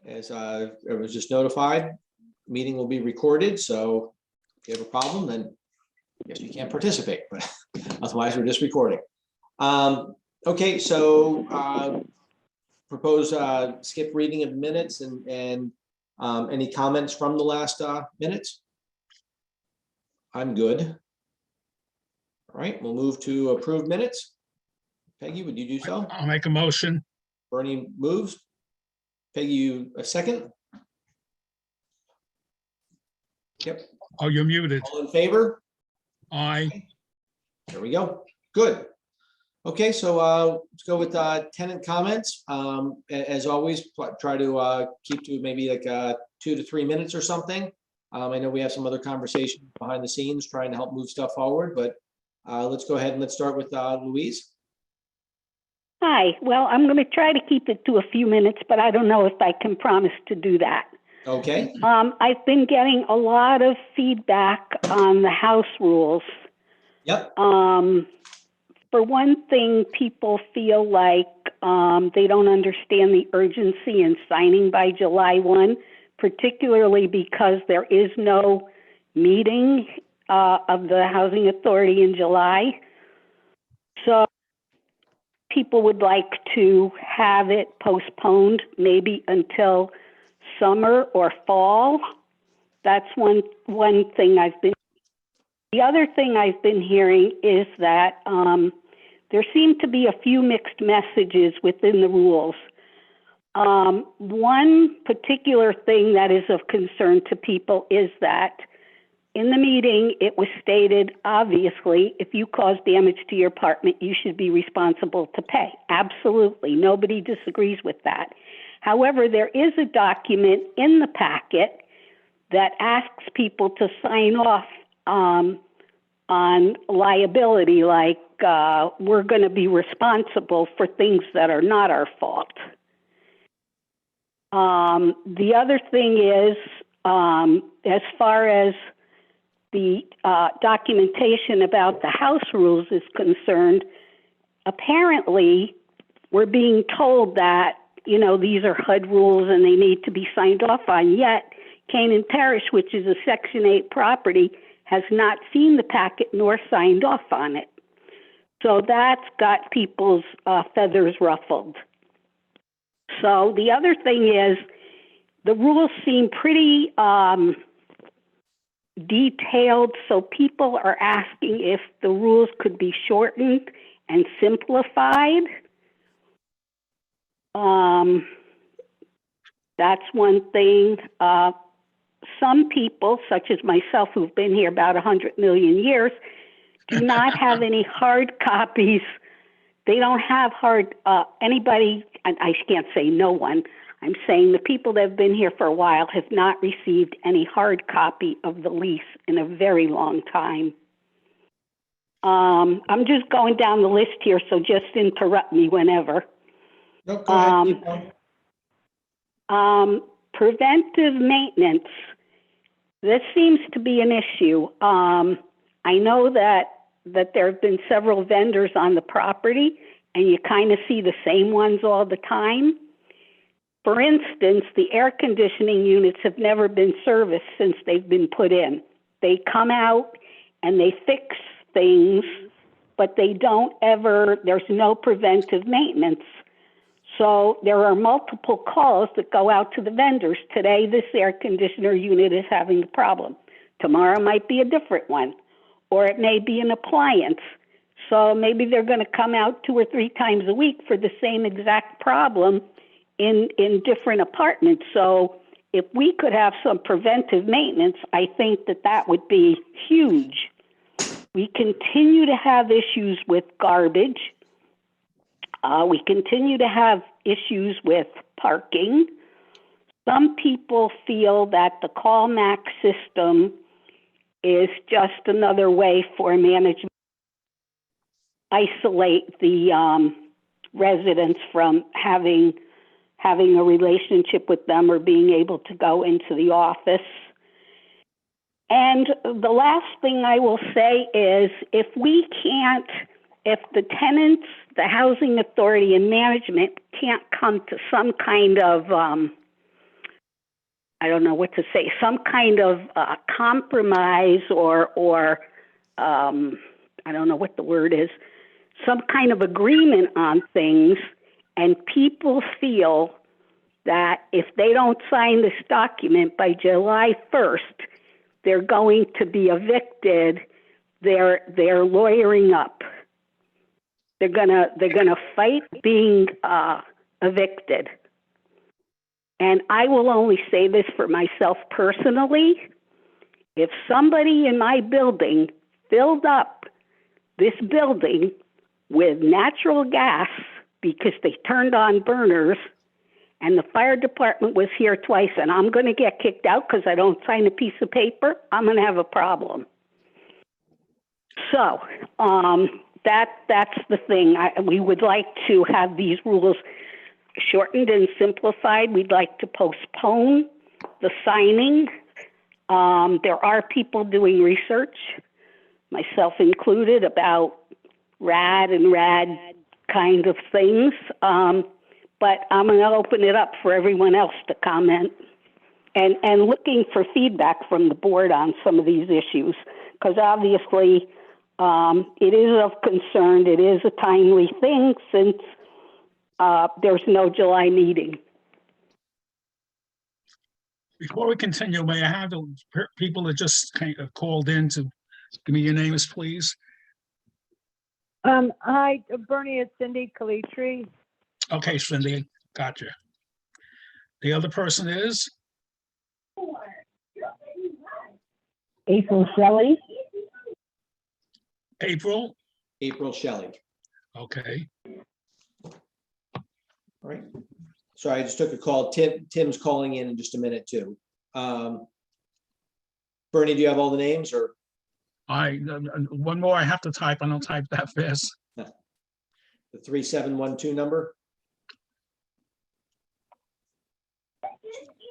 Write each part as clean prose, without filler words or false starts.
As I was just notified, meeting will be recorded, so if you have a problem, then I guess you can't participate, but otherwise we're just recording. Okay, so propose skip reading of minutes and any comments from the last minutes? I'm good. All right, we'll move to approved minutes. Peggy, would you do so? I'll make a motion. Bernie moves. Peggy, you a second? Yep. Oh, you're muted. All in favor? Aye. There we go. Good. Okay, so let's go with tenant comments. As always, try to keep to maybe like 2 to 3 minutes or something. I know we have some other conversations behind the scenes trying to help move stuff forward, but let's go ahead and let's start with Louise. Hi. Well, I'm going to try to keep it to a few minutes, but I don't know if I can promise to do that. Okay. I've been getting a lot of feedback on the house rules. Yep. For one thing, people feel like they don't understand the urgency in signing by July 1, particularly because there is no meeting of the Housing Authority in July. So people would like to have it postponed maybe until summer or fall. That's one thing I've been. The other thing I've been hearing is that there seem to be a few mixed messages within the rules. One particular thing that is of concern to people is that in the meeting, it was stated, obviously, if you cause damage to your apartment, you should be responsible to pay. Absolutely. Nobody disagrees with that. However, there is a document in the packet that asks people to sign off on liability, like we're going to be responsible for things that are not our fault. The other thing is, as far as the documentation about the house rules is concerned, apparently we're being told that, these are HUD rules and they need to be signed off on, yet Canaan Parish, which is a Section 8 property, has not seen the packet nor signed off on it. So that's got people's feathers ruffled. So the other thing is, the rules seem pretty detailed, so people are asking if the rules could be shortened and simplified. That's one thing. Some people, such as myself, who've been here about 100 million years, do not have any hard copies. They don't have anybody, I can't say no one, I'm saying the people that have been here for a while have not received any hard copy of the lease in a very long time. I'm just going down the list here, so just interrupt me whenever. No, go ahead. Keep going. Preventive maintenance. This seems to be an issue. I know that there have been several vendors on the property, and you kind of see the same ones all the time. For instance, the air conditioning units have never been serviced since they've been put in. They come out and they fix things, but they don't ever, there's no preventive maintenance. So there are multiple calls that go out to the vendors. Today, this air conditioner unit is having a problem. Tomorrow might be a different one, or it may be an appliance. So maybe they're going to come out 2 or 3 times a week for the same exact problem in different apartments. So if we could have some preventive maintenance, I think that would be huge. We continue to have issues with garbage. We continue to have issues with parking. Some people feel that the call-max system is just another way for management to isolate the residents from having a relationship with them or being able to go into the office. And the last thing I will say is, if we can't if the tenants, the housing authority and management can't come to some kind of, I don't know what to say, some kind of compromise or I don't know what the word is, some kind of agreement on things, and people feel that if they don't sign this document by July 1st, they're going to be evicted, they're lawyering up. They're gonna fight being evicted. And I will only say this for myself personally. If somebody in my building filled up this building with natural gas because they turned on burners and the fire department was here twice and I'm going to get kicked out because I don't sign a piece of paper, I'm going to have a problem. So that's the thing. We would like to have these rules shortened and simplified. We'd like to postpone the signing. There are people doing research, myself included, about rad and rad kind of things. But I'm going to open it up for everyone else to comment and looking for feedback from the board on some of these issues, because obviously it is of concern. It is a timely thing since there's no July meeting. Before we continue, may I have the people that just called in to give me your names, please? Hi, Bernie, it's Cindy Calitri. Okay, Cindy, gotcha. The other person is? April Shelley. April? April Shelley. Okay. All right. Sorry, I just took a call. Tim's calling in just a minute too. Bernie, do you have all the names or? One more I have to type. I don't type that fast. The 3712 number?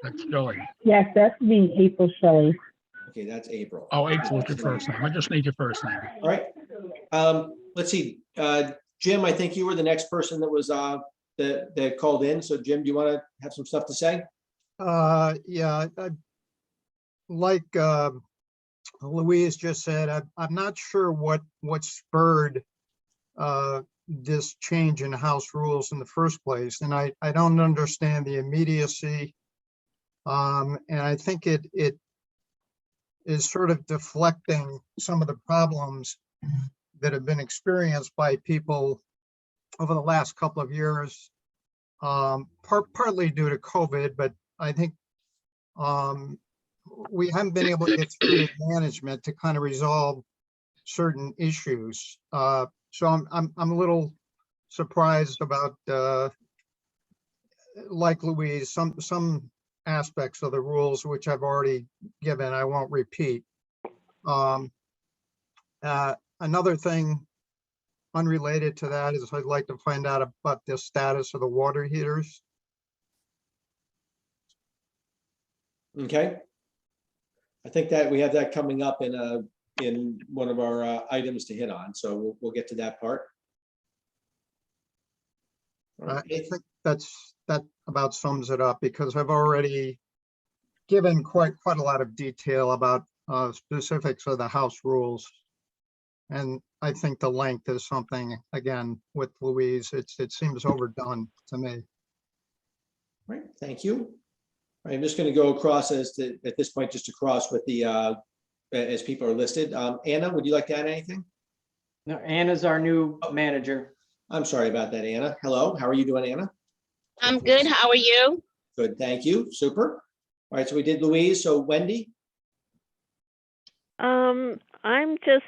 That's Shelley. Yes, that's me, April Shelley. Okay, that's April. Oh, April is your first name. I just need your first name. All right. Let's see. Jim, I think you were the next person that was that called in. So Jim, do you want to have some stuff to say? Yeah, like Louise just said, I'm not sure what spurred this change in house rules in the first place, and I don't understand the immediacy. And I think it is sort of deflecting some of the problems that have been experienced by people over the last couple of years, partly due to COVID, but I think we haven't been able to get through the management to kind of resolve certain issues. So I'm a little surprised about, like Louise, some aspects of the rules which I've already given, I won't repeat. Another thing unrelated to that is I'd like to find out about the status of the water heaters. Okay. I think that we have that coming up in one of our items to hit on. So we'll get to that part. All I right. think that about sums it up, because I've already given quite a lot of detail about specifics of the house rules. And I think the length is something, again, with Louise, it seems overdone to me. All right, thank you. All right, I'm just going to go across at this point, just across with the as people are listed. Anna, would you like to add anything? No, Anna's our new manager. I'm sorry about that, Anna. Hello, how are you doing, Anna? I'm good. How are you? Good, thank you. Super. All right, so we did Louise. So Wendy? I'm just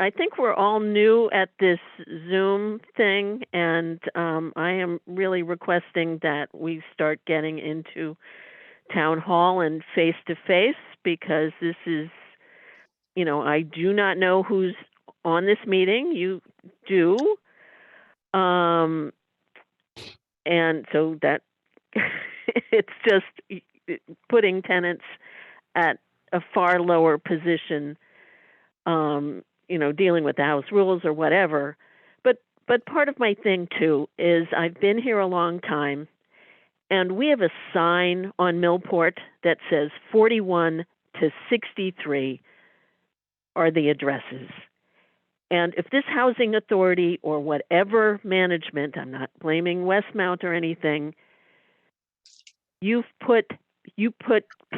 I think we're all new at this Zoom thing, and I am really requesting that we start getting into town hall and face to face, because this is, I do not know who's on this meeting. You do. And so that it's just putting tenants at a far lower position, dealing with the house rules or whatever. But part of my thing too is I've been here a long time, and we have a sign on Millport that says 41 to 63 are the addresses. And if this housing authority or whatever management, I'm not blaming Westmount or anything, you put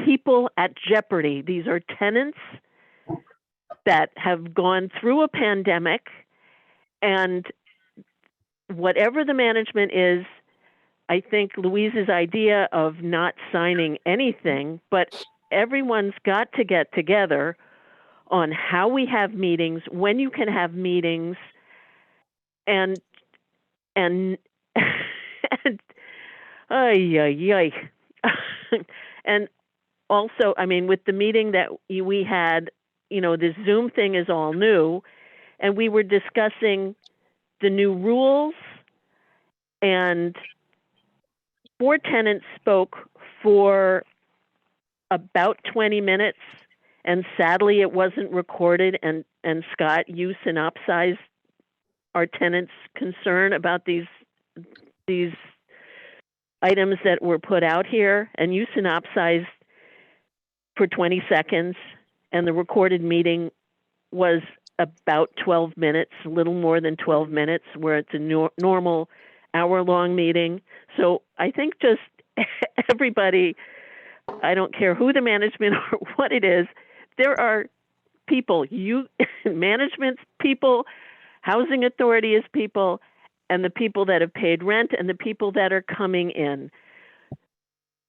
people at jeopardy. These are tenants that have gone through a pandemic, and whatever the management is, I think Louise's idea of not signing anything, but everyone's got to get together on how we have meetings, when you can have meetings, and and ay. And also, I mean, with the meeting that we had, this Zoom thing is all new, and we were discussing the new rules, and 4 tenants spoke for about 20 minutes, and sadly it wasn't recorded, and Scott, you synopsized our tenants' concern about these items that were put out here, and you synopsized for 20 seconds, and the recorded meeting was about 12 minutes, a little more than 12 minutes, where it's a normal hour-long meeting. So I think just everybody, I don't care who the management or what it is, there are people, management's people, housing authority is people, and the people that have paid rent and the people that are coming in.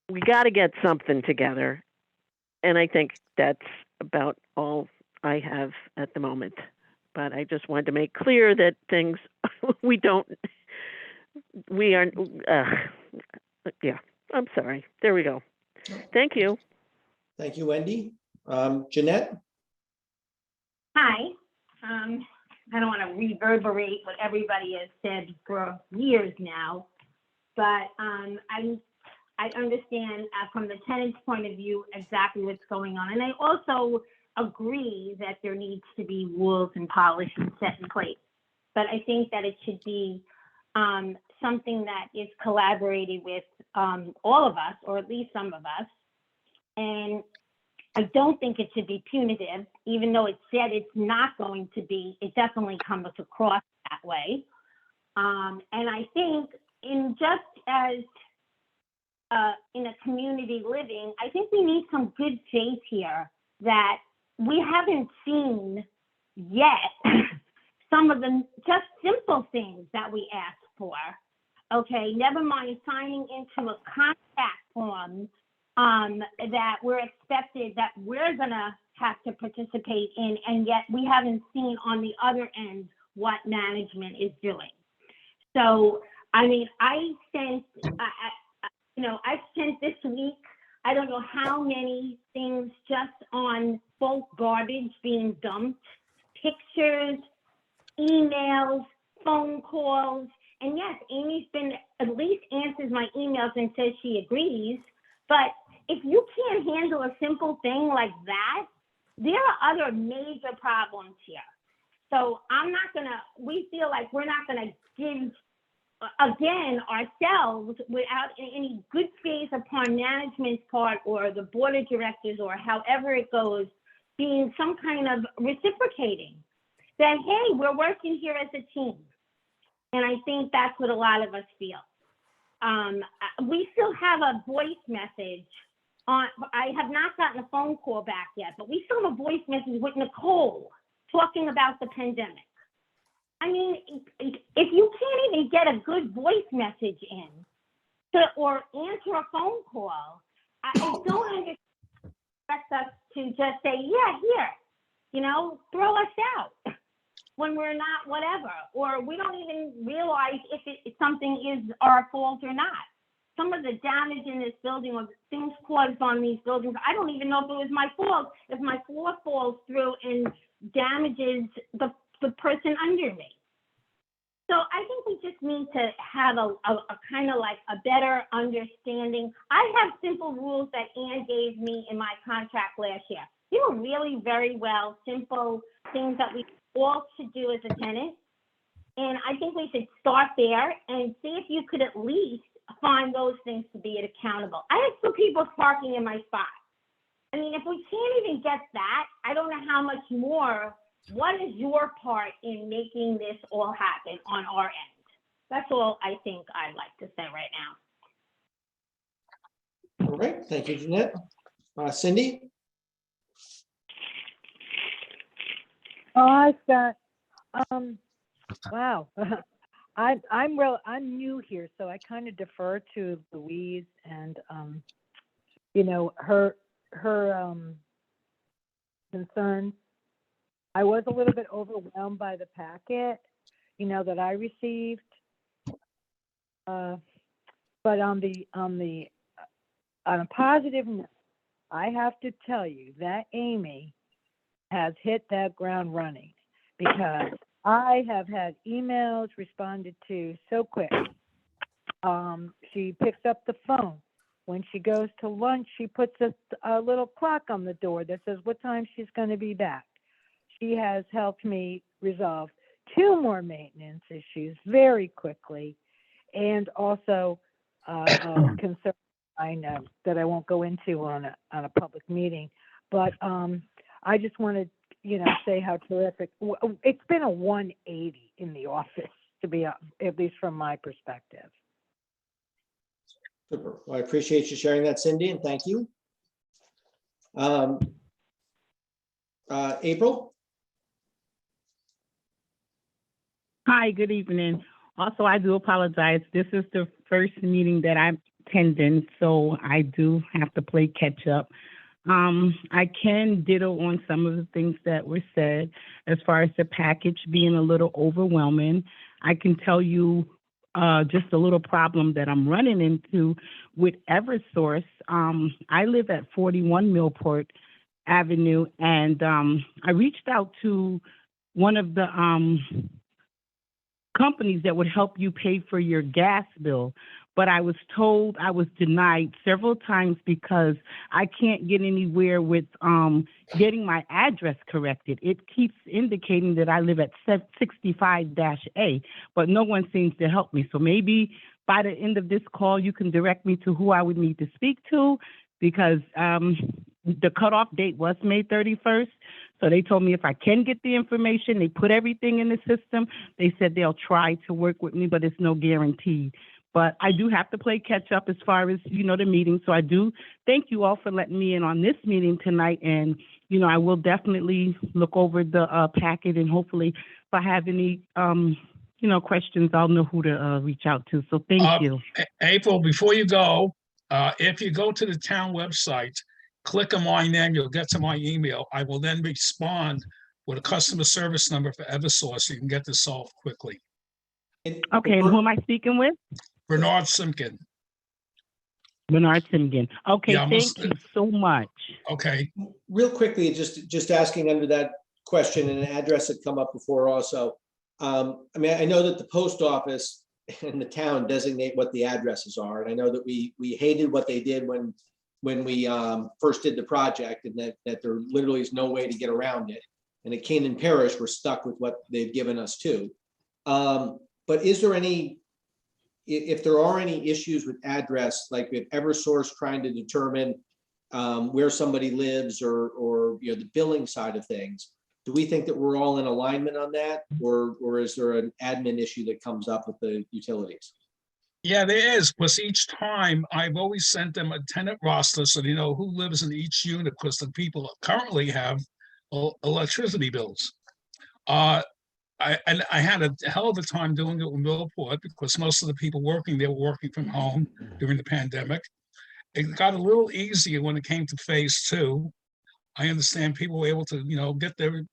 We got to get something together. And I think that's about all I have at the moment. But I just wanted to make clear that things, I'm sorry. There we go. Thank you. Thank you, Wendy. Jeanette? Hi. I don't want to reverberate what everybody has said for years now, but I understand from the tenant's point of view exactly what's going on. And I also agree that there needs to be rules and policies set in place. But I think that it should be something that is collaborated with all of us, or at least some of us. And I don't think it should be punitive, even though it said it's not going to be. It definitely comes across that way. And I think in just as in a community living, I think we need some good faith here that we haven't seen yet some of the just simple things that we ask for. Okay, never mind signing into a contact form that we're expected that we're gonna have to participate in, and yet we haven't seen on the other end what management is doing. So, I mean, I sent this week, I don't know how many things just on bulk garbage being dumped, pictures, emails, phone calls, and yes, Amy's been at least answers my emails and says she agrees. But if you can't handle a simple thing like that, there are other major problems here. So we feel like we're not gonna give, again, ourselves without any good faith upon management's part or the board of directors or however it goes, being some kind of reciprocating that, hey, we're working here as a team. And I think that's what a lot of us feel. We still have a voice message on, I have not gotten a phone call back yet, but we still have a voice message with Nicole talking about the pandemic. I mean, if you can't even get a good voice message in or answer a phone call, I don't expect us to just say, yeah, here, throw us out when we're not whatever, or we don't even realize if something is our fault or not. Some of the damage in this building or things caused on these buildings, I don't even know if it was my fault, if my floor falls through and damages the person under me. So I think we just need to have a kind of like a better understanding. I have simple rules that Ann gave me in my contract last year. They were really very well, simple things that we all should do as a tenant. And I think we should start there and see if you could at least find those things to be accountable. I have some people parking in my spot. I mean, if we can't even get that, I don't know how much more. What is your part in making this all happen on our end? That's all I think I'd like to say right now. All right, thank you, Jeanette. Cindy? Oh, I've got, wow. I'm new here, so I kind of defer to Louise and, you know, her concerns. I was a little bit overwhelmed by the packet, you know, that I received. But on a positive note, I have to tell you that Amy has hit that ground running, because I have had emails responded to so quick. She picks up the phone. When she goes to lunch, she puts a little clock on the door that says what time she's going to be back. She has helped me resolve 2 more maintenance issues very quickly, and also concern I know that I won't go into on a public meeting. But I just want to, you know, say how terrific. It's been a 180 in the office, to be at least from my perspective. Super. Well, I appreciate you sharing that, Cindy, and thank you. April? Hi, good evening. Also, I do apologize. This is the first meeting that I'm attending, so I do have to play catch up. I can ditto on some of the things that were said as far as the package being a little overwhelming. I can tell you just a little problem that I'm running into with Eversource. I live at 41 Millport Avenue, and I reached out to one of the companies that would help you pay for your gas bill, but I was told I was denied several times because I can't get anywhere with getting my address corrected. It keeps indicating that I live at 65-A, but no one seems to help me. So maybe by the end of this call, you can direct me to who I would need to speak to, because the cutoff date was May 31st. So they told me if I can get the information, they put everything in the system. They said they'll try to work with me, but it's no guarantee. But I do have to play catch up as far as, you know, the meeting. So I do thank you all for letting me in on this meeting tonight. And, you know, I will definitely look over the packet, and hopefully if I have any, you know, questions, I'll know who to reach out to. So thank you. April, before you go, if you go to the town website, click on my name, you'll get to my email. I will then respond with a customer service number for Eversource, so you can get this solved quickly. Okay, and who am I speaking with? Bernard Simkin. Bernard Simkin. Okay, Yeah, thank you so much. Okay. Real quickly, just asking under that question, and an address had come up before also. I mean, I know that the post office and the town designate what the addresses are, and I know that we hated what they did when we first did the project, and that there literally is no way to get around it. And at Canaan Parish, we're stuck with what they've given us too. But is there any, if there are any issues with address, like with Eversource trying to determine where somebody lives, or you know, the billing side of things, do we think that we're all in alignment on that, or is there an admin issue that comes up with the utilities? Yeah, there is, because each time I've always sent them a tenant roster so they know who lives in each unit, because the people currently have electricity bills. I had a hell of a time doing it with Millport, because most of the people working there were working from home during the pandemic. It got a little easier when it came to phase 2. I understand people were able to, you know, get their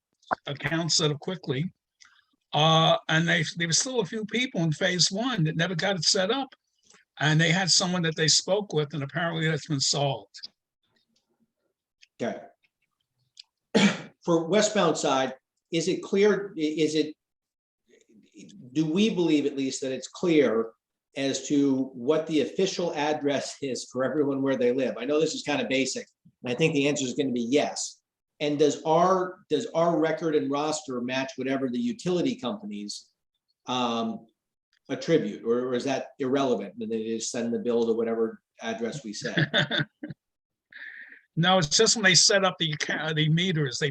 accounts set up quickly. And there were still a few people in phase 1 that never got it set up. And they had someone that they spoke with, and apparently that's been solved. Okay. For westbound side, is it clear, do we believe at least that it's clear as to what the official address is for everyone where they live? I know this is kind of basic, and I think the answer is going to be yes. And does our record and roster match whatever the utility companies attribute, or is that irrelevant? And they just send the bill to whatever address we say? No, it's just when they set up the meters,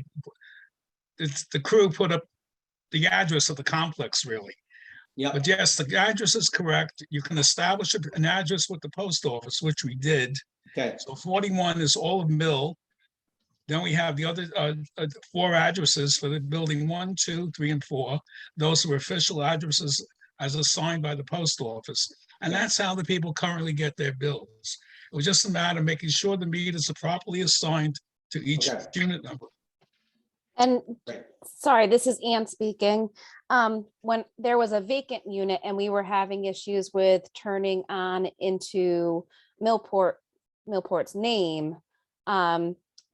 the crew put up the address of the complex, really. Yep. But yes, the address is correct. You can establish an address with the post office, which we did. Okay. So 41 is Olive Mill. Then we have the other 4 addresses for the building 1, 2, 3, and 4. Those are official addresses as assigned by the post office. And that's how the people currently get their bills. It was just a matter of making sure the meters are properly assigned to each unit number. And Right. sorry, this is Ann speaking. When there was a vacant unit and we were having issues with turning on into Millport's name,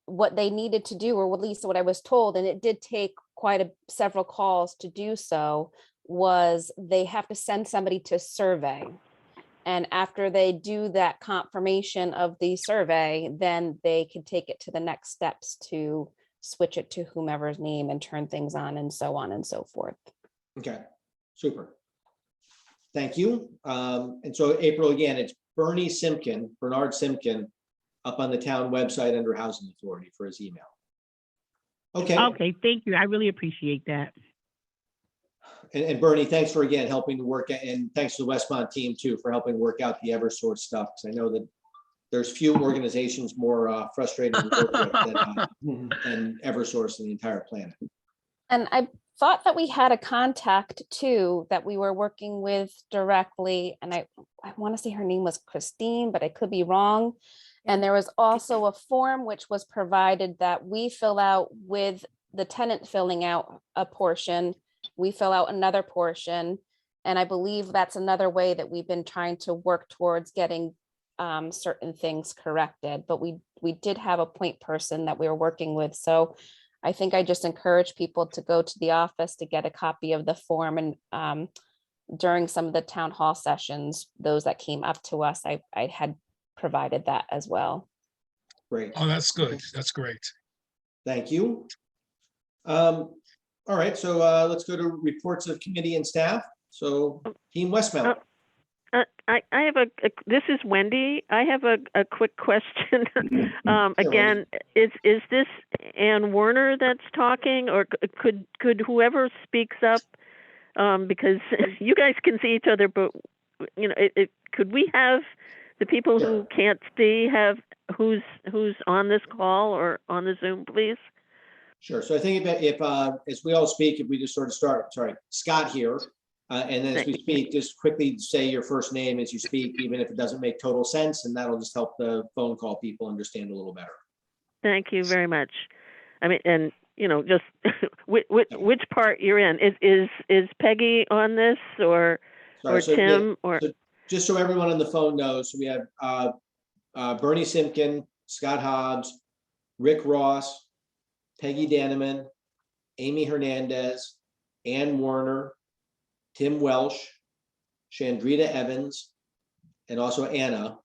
what they needed to do, or at least what I was told, and it did take several calls to do so, was they have to send somebody to survey. And after they do that confirmation of the survey, then they can take it to the next steps to switch it to whomever's name and turn things on and so on and so forth. Okay, super. Thank you. And so April, again, it's Bernard Simpkin, up on the town website under Housing Authority for his email. Okay. Okay, thank you. I really appreciate that. And Bernie, thanks for again helping to work, and thanks to the Westmont team too for helping work out the Eversource stuff, because I know that there's few organizations more frustrating to work with than Eversource and the entire planet. And I thought that we had a contact too that we were working with directly, and I want to say her name was Christine, but I could be wrong. And there was also a form which was provided that we fill out with the tenant filling out a portion. We fill out another portion. And I believe that's another way that we've been trying to work towards getting certain things corrected. But we did have a point person that we were working with. So I think I just encourage people to go to the office to get a copy of the form. And during some of the town hall sessions, those that came up to us, I had provided that as well. Great. Oh, that's good. That's great. Thank you. All right, so let's go to reports of committee and staff. So Team Westmount. I have this is Wendy. I have a quick question. Again, is this Ann Werner that's talking, or could whoever speaks up, because you guys can see each other, but you know, could we have the people who can't see have who's on this call or on the Zoom, please? Sure. So I think if as we all speak, if we just sort of start, sorry, Scott here, and then as we speak, just quickly say your first name as you speak, even if it doesn't make total sense, and that'll just help the phone call people understand a little better. Thank you very much. I mean, and you know, just which part you're in. Is Peggy on this, or Tim, or? So just so everyone on the phone knows, so we have Bernie Simpkin, Scott Hobbs, Rick Ross, Peggy Daneman, Amy Hernandez, Ann Warner, Tim Welsh, Chandrita Evans, and also Anna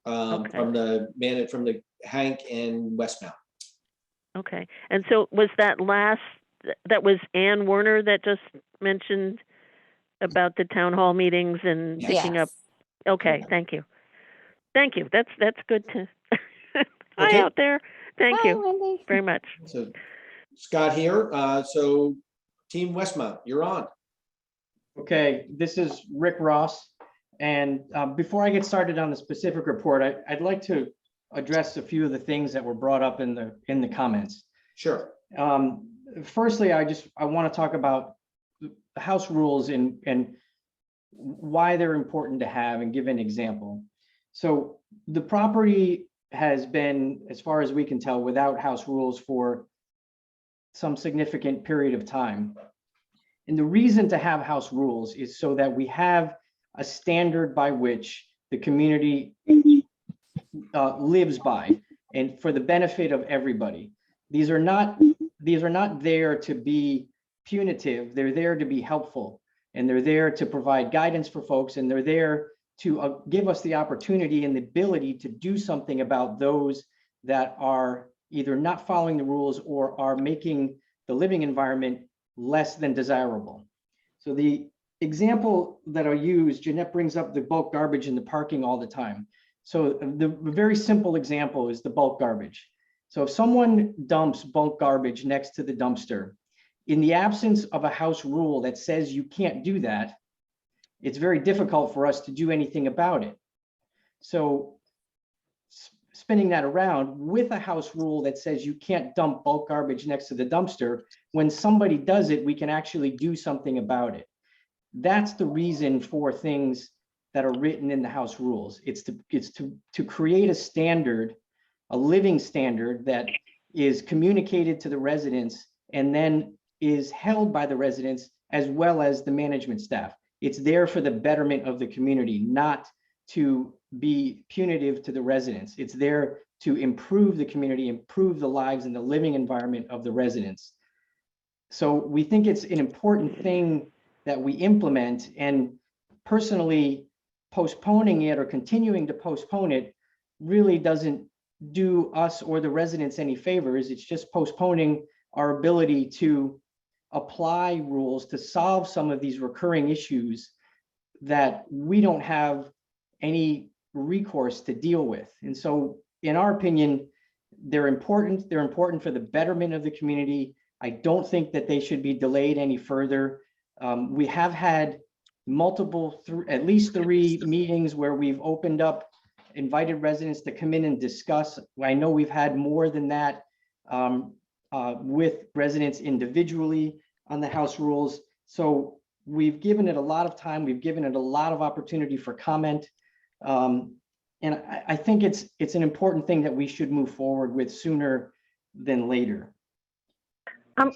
from the Hank and Westmount. Okay, and so was that was Ann Warner that just mentioned about the town hall meetings and picking up? Okay, thank you. Thank you. That's good to. Hi out there. Thank you Wendy. very much. So Scott here. So Team Westmount, you're on. Okay, this is Rick Ross. And before I get started on the specific report, I'd like to address a few of the things that were brought up in the comments. Sure. Firstly, I want to talk about the house rules and why they're important to have and give an example. So the property has been, as far as we can tell, without house rules for some significant period of time. And the reason to have house rules is so that we have a standard by which the community lives by, and for the benefit of everybody. These are not there to be punitive. They're there to be helpful. and they're there to provide guidance for folks, and they're there to give us the opportunity and the ability to do something about those that are either not following the rules or are making the living environment less than desirable. So the example that I'll use, Jeanette brings up the bulk garbage in the parking all the time. So the very simple example is the bulk garbage. So if someone dumps bulk garbage next to the dumpster, in the absence of a house rule that says you can't do that, it's very difficult for us to do anything about it. So spinning that around, with a house rule that says you can't dump bulk garbage next to the dumpster, when somebody does it, we can actually do something about it. That's the reason for things that are written in the house rules. It's to create a standard, a living standard that is communicated to the residents and then is held by the residents as well as the management staff. It's there for the betterment of the community, not to be punitive to the residents. It's there to improve the community, improve the lives and the living environment of the residents. So we think it's an important thing that we implement, and personally postponing it or continuing to postpone it really doesn't do us or the residents any favors. It's just postponing our ability to apply rules to solve some of these recurring issues that we don't have any recourse to deal with. And so in our opinion, they're important. They're important for the betterment of the community. I don't think that they should be delayed any further. We have had multiple, at least 3 meetings where we've opened up, invited residents to come in and discuss. I know we've had more than that with residents individually on the house rules. So we've given it a lot of time. We've given it a lot of opportunity for comment. And I think it's an important thing that we should move forward with sooner than later.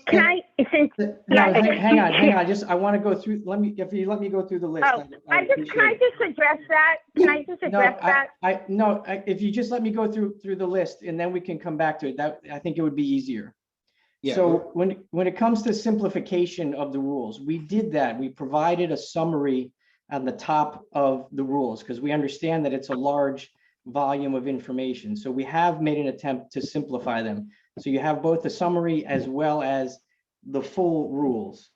Can I, since, No, hang on. Just, I want to go through, if you let me go through the list. can I just address that? Can I just address that? No, if you just let me go through the list and then we can come back to it, that I think it would be easier. Yeah. So when it comes to simplification of the rules, we did that. We provided a summary on the top of the rules because we understand that it's a large volume of information. So we have made an attempt to simplify them. So you have both the summary as well as the full rules.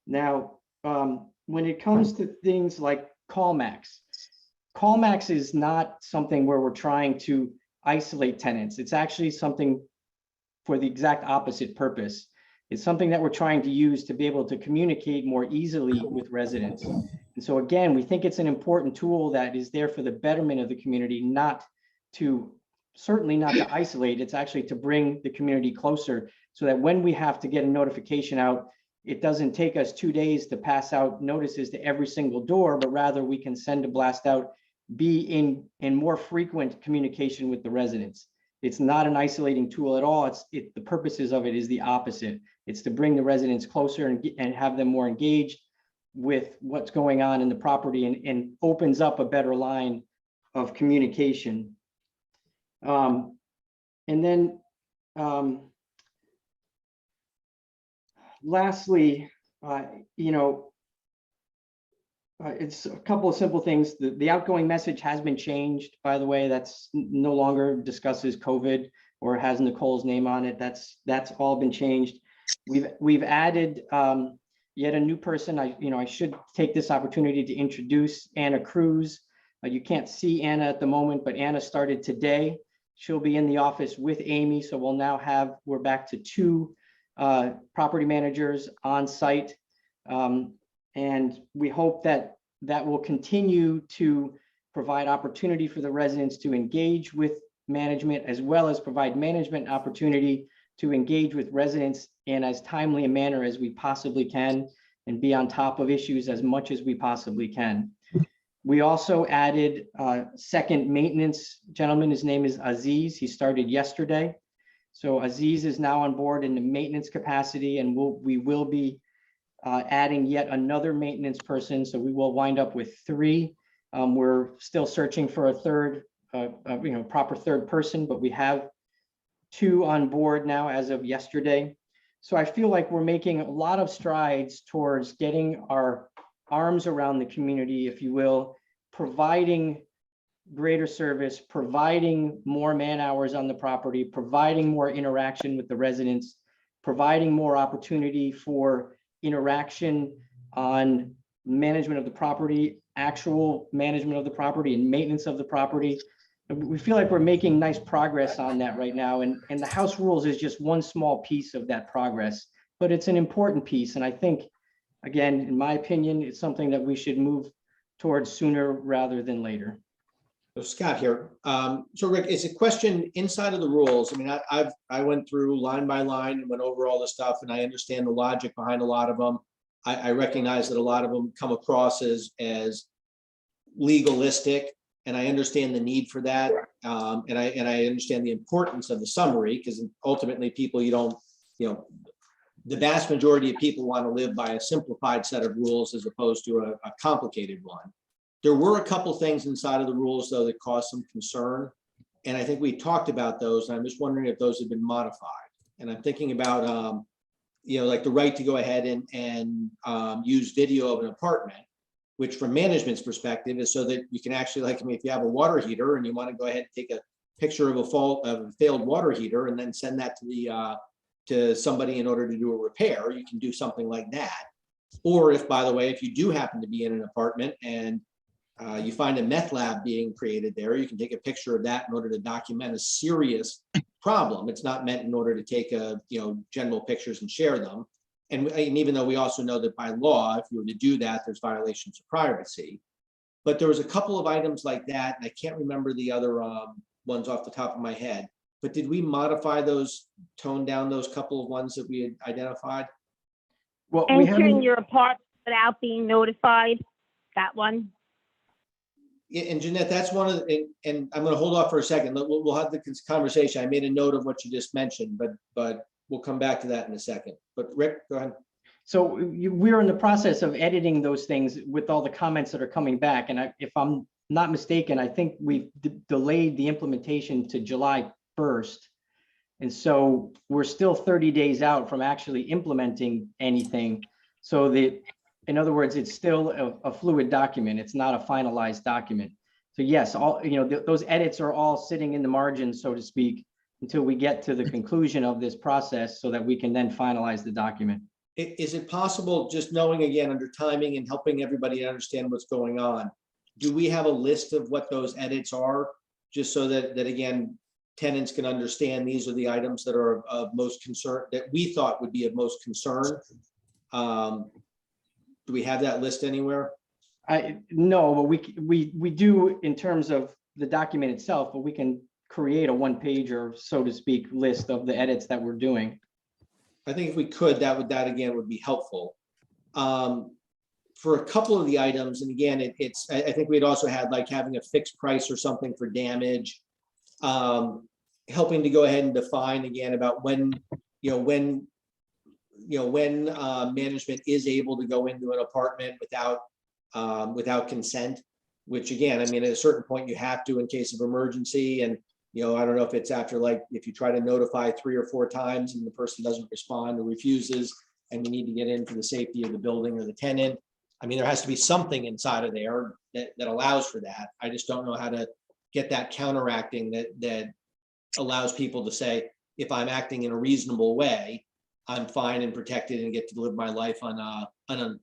Now, when it comes to things like callbacks is not something where we're trying to isolate tenants. It's actually something for the exact opposite purpose. It's something that we're trying to use to be able to communicate more easily with residents. And so again, we think it's an important tool that is there for the betterment of the community, certainly not to isolate. It's actually to bring the community closer so that when we have to get a notification out, it doesn't take us 2 days to pass out notices to every single door, but rather we can send a blast out, be in more frequent communication with the residents. It's not an isolating tool at all. The purposes of it is the opposite. It's to bring the residents closer and have them more engaged with what's going on in the property and opens up a better line of communication. And then lastly, it's a couple of simple things. The outgoing message has been changed, by the way. That's no longer discusses COVID or has Nicole's name on it. That's all been changed. We've added yet a new person. I should take this opportunity to introduce Anna Cruz. You can't see Anna at the moment, but Anna started today. She'll be in the office with Amy. So we're back to 2 property managers on site. And we hope that will continue to provide opportunity for the residents to engage with management, as well as provide management opportunity to engage with residents in as timely a manner as we possibly can and be on top of issues as much as we possibly can. We also added a second maintenance gentleman. His name is Aziz. He started yesterday. So Aziz is now on board in the maintenance capacity, and we will be adding yet another maintenance person. So we will wind up with 3. We're still searching for a third, proper third person, but we have 2 on board now as of yesterday. So I feel like we're making a lot of strides towards getting our arms around the community, if you will, providing greater service, providing more man hours on the property, providing more interaction with the residents, providing more opportunity for interaction on management of the property, actual management of the property and maintenance of the property. We feel like we're making nice progress on that right now. And the house rules is just one small piece of that progress, but it's an important piece. And I think, again, in my opinion, it's something that we should move towards sooner rather than later. So Scott here. So Rick, it's a question inside of the rules. I mean, I went through line by line and went over all the stuff, and I understand the logic behind a lot of them. I recognize that a lot of them come across as legalistic, and I understand the need for that. And I understand the importance of the summary, because ultimately people, the vast majority of people want to live by a simplified set of rules as opposed to a complicated one. There were a couple things inside of the rules, though, that caused some concern. And I think we talked about those. And I'm just wondering if those have been modified. And I'm thinking about, like the right to go ahead and use video of an apartment, which from management's perspective is so that you can actually, like, if you have a water heater and you want to go ahead and take a picture of a failed water heater and then send that to somebody in order to do a repair, you can do something like that. Or if, by the way, if you do happen to be in an apartment and you find a meth lab being created there, you can take a picture of that in order to document a serious problem. It's not meant in order to take general pictures and share them. And even though we also know that by law, if you were to do that, there's violations of privacy. But there was a couple of items like that, and I can't remember the other ones off the top of my head. But did we modify those, tone down those couple of ones that we had identified? Well, we Entering haven't. your apartment without being notified, that one. Yeah, and Jeanette, that's one of the, and I'm going to hold off for a second. We'll have the conversation. I made a note of what you just mentioned, but we'll come back to that in a second. But Rick, go ahead. So we're in the process of editing those things with all the comments that are coming back. And if I'm not mistaken, I think we've delayed the implementation to July 1st. And so we're still 30 days out from actually implementing anything. So that, in other words, it's still a fluid document. It's not a finalized document. So yes, all those edits are all sitting in the margins, so to speak, until we get to the conclusion of this process so that we can then finalize the document. Is it possible, just knowing again under timing and helping everybody understand what's going on, do we have a list of what those edits are? Just so that again, tenants can understand these are the items that are of most concern, that we thought would be of most concern. Do we have that list anywhere? No, but we do in terms of the document itself, but we can create a one-page or so to speak list of the edits that we're doing. I think if we could, that again would be helpful. For a couple of the items, and again, I think we'd also had like having a fixed price or something for damage, helping to go ahead and define again about when management is able to go into an apartment without consent, which again, I mean, at a certain point you have to in case of emergency. And I don't know if it's after, like, if you try to notify 3 or 4 times and the person doesn't respond or refuses, and we need to get in for the safety of the building or the tenant. I mean, there has to be something inside of there that allows for that. I just don't know how to get that counteracting that allows people to say, if I'm acting in a reasonable way, I'm fine and protected and get to live my life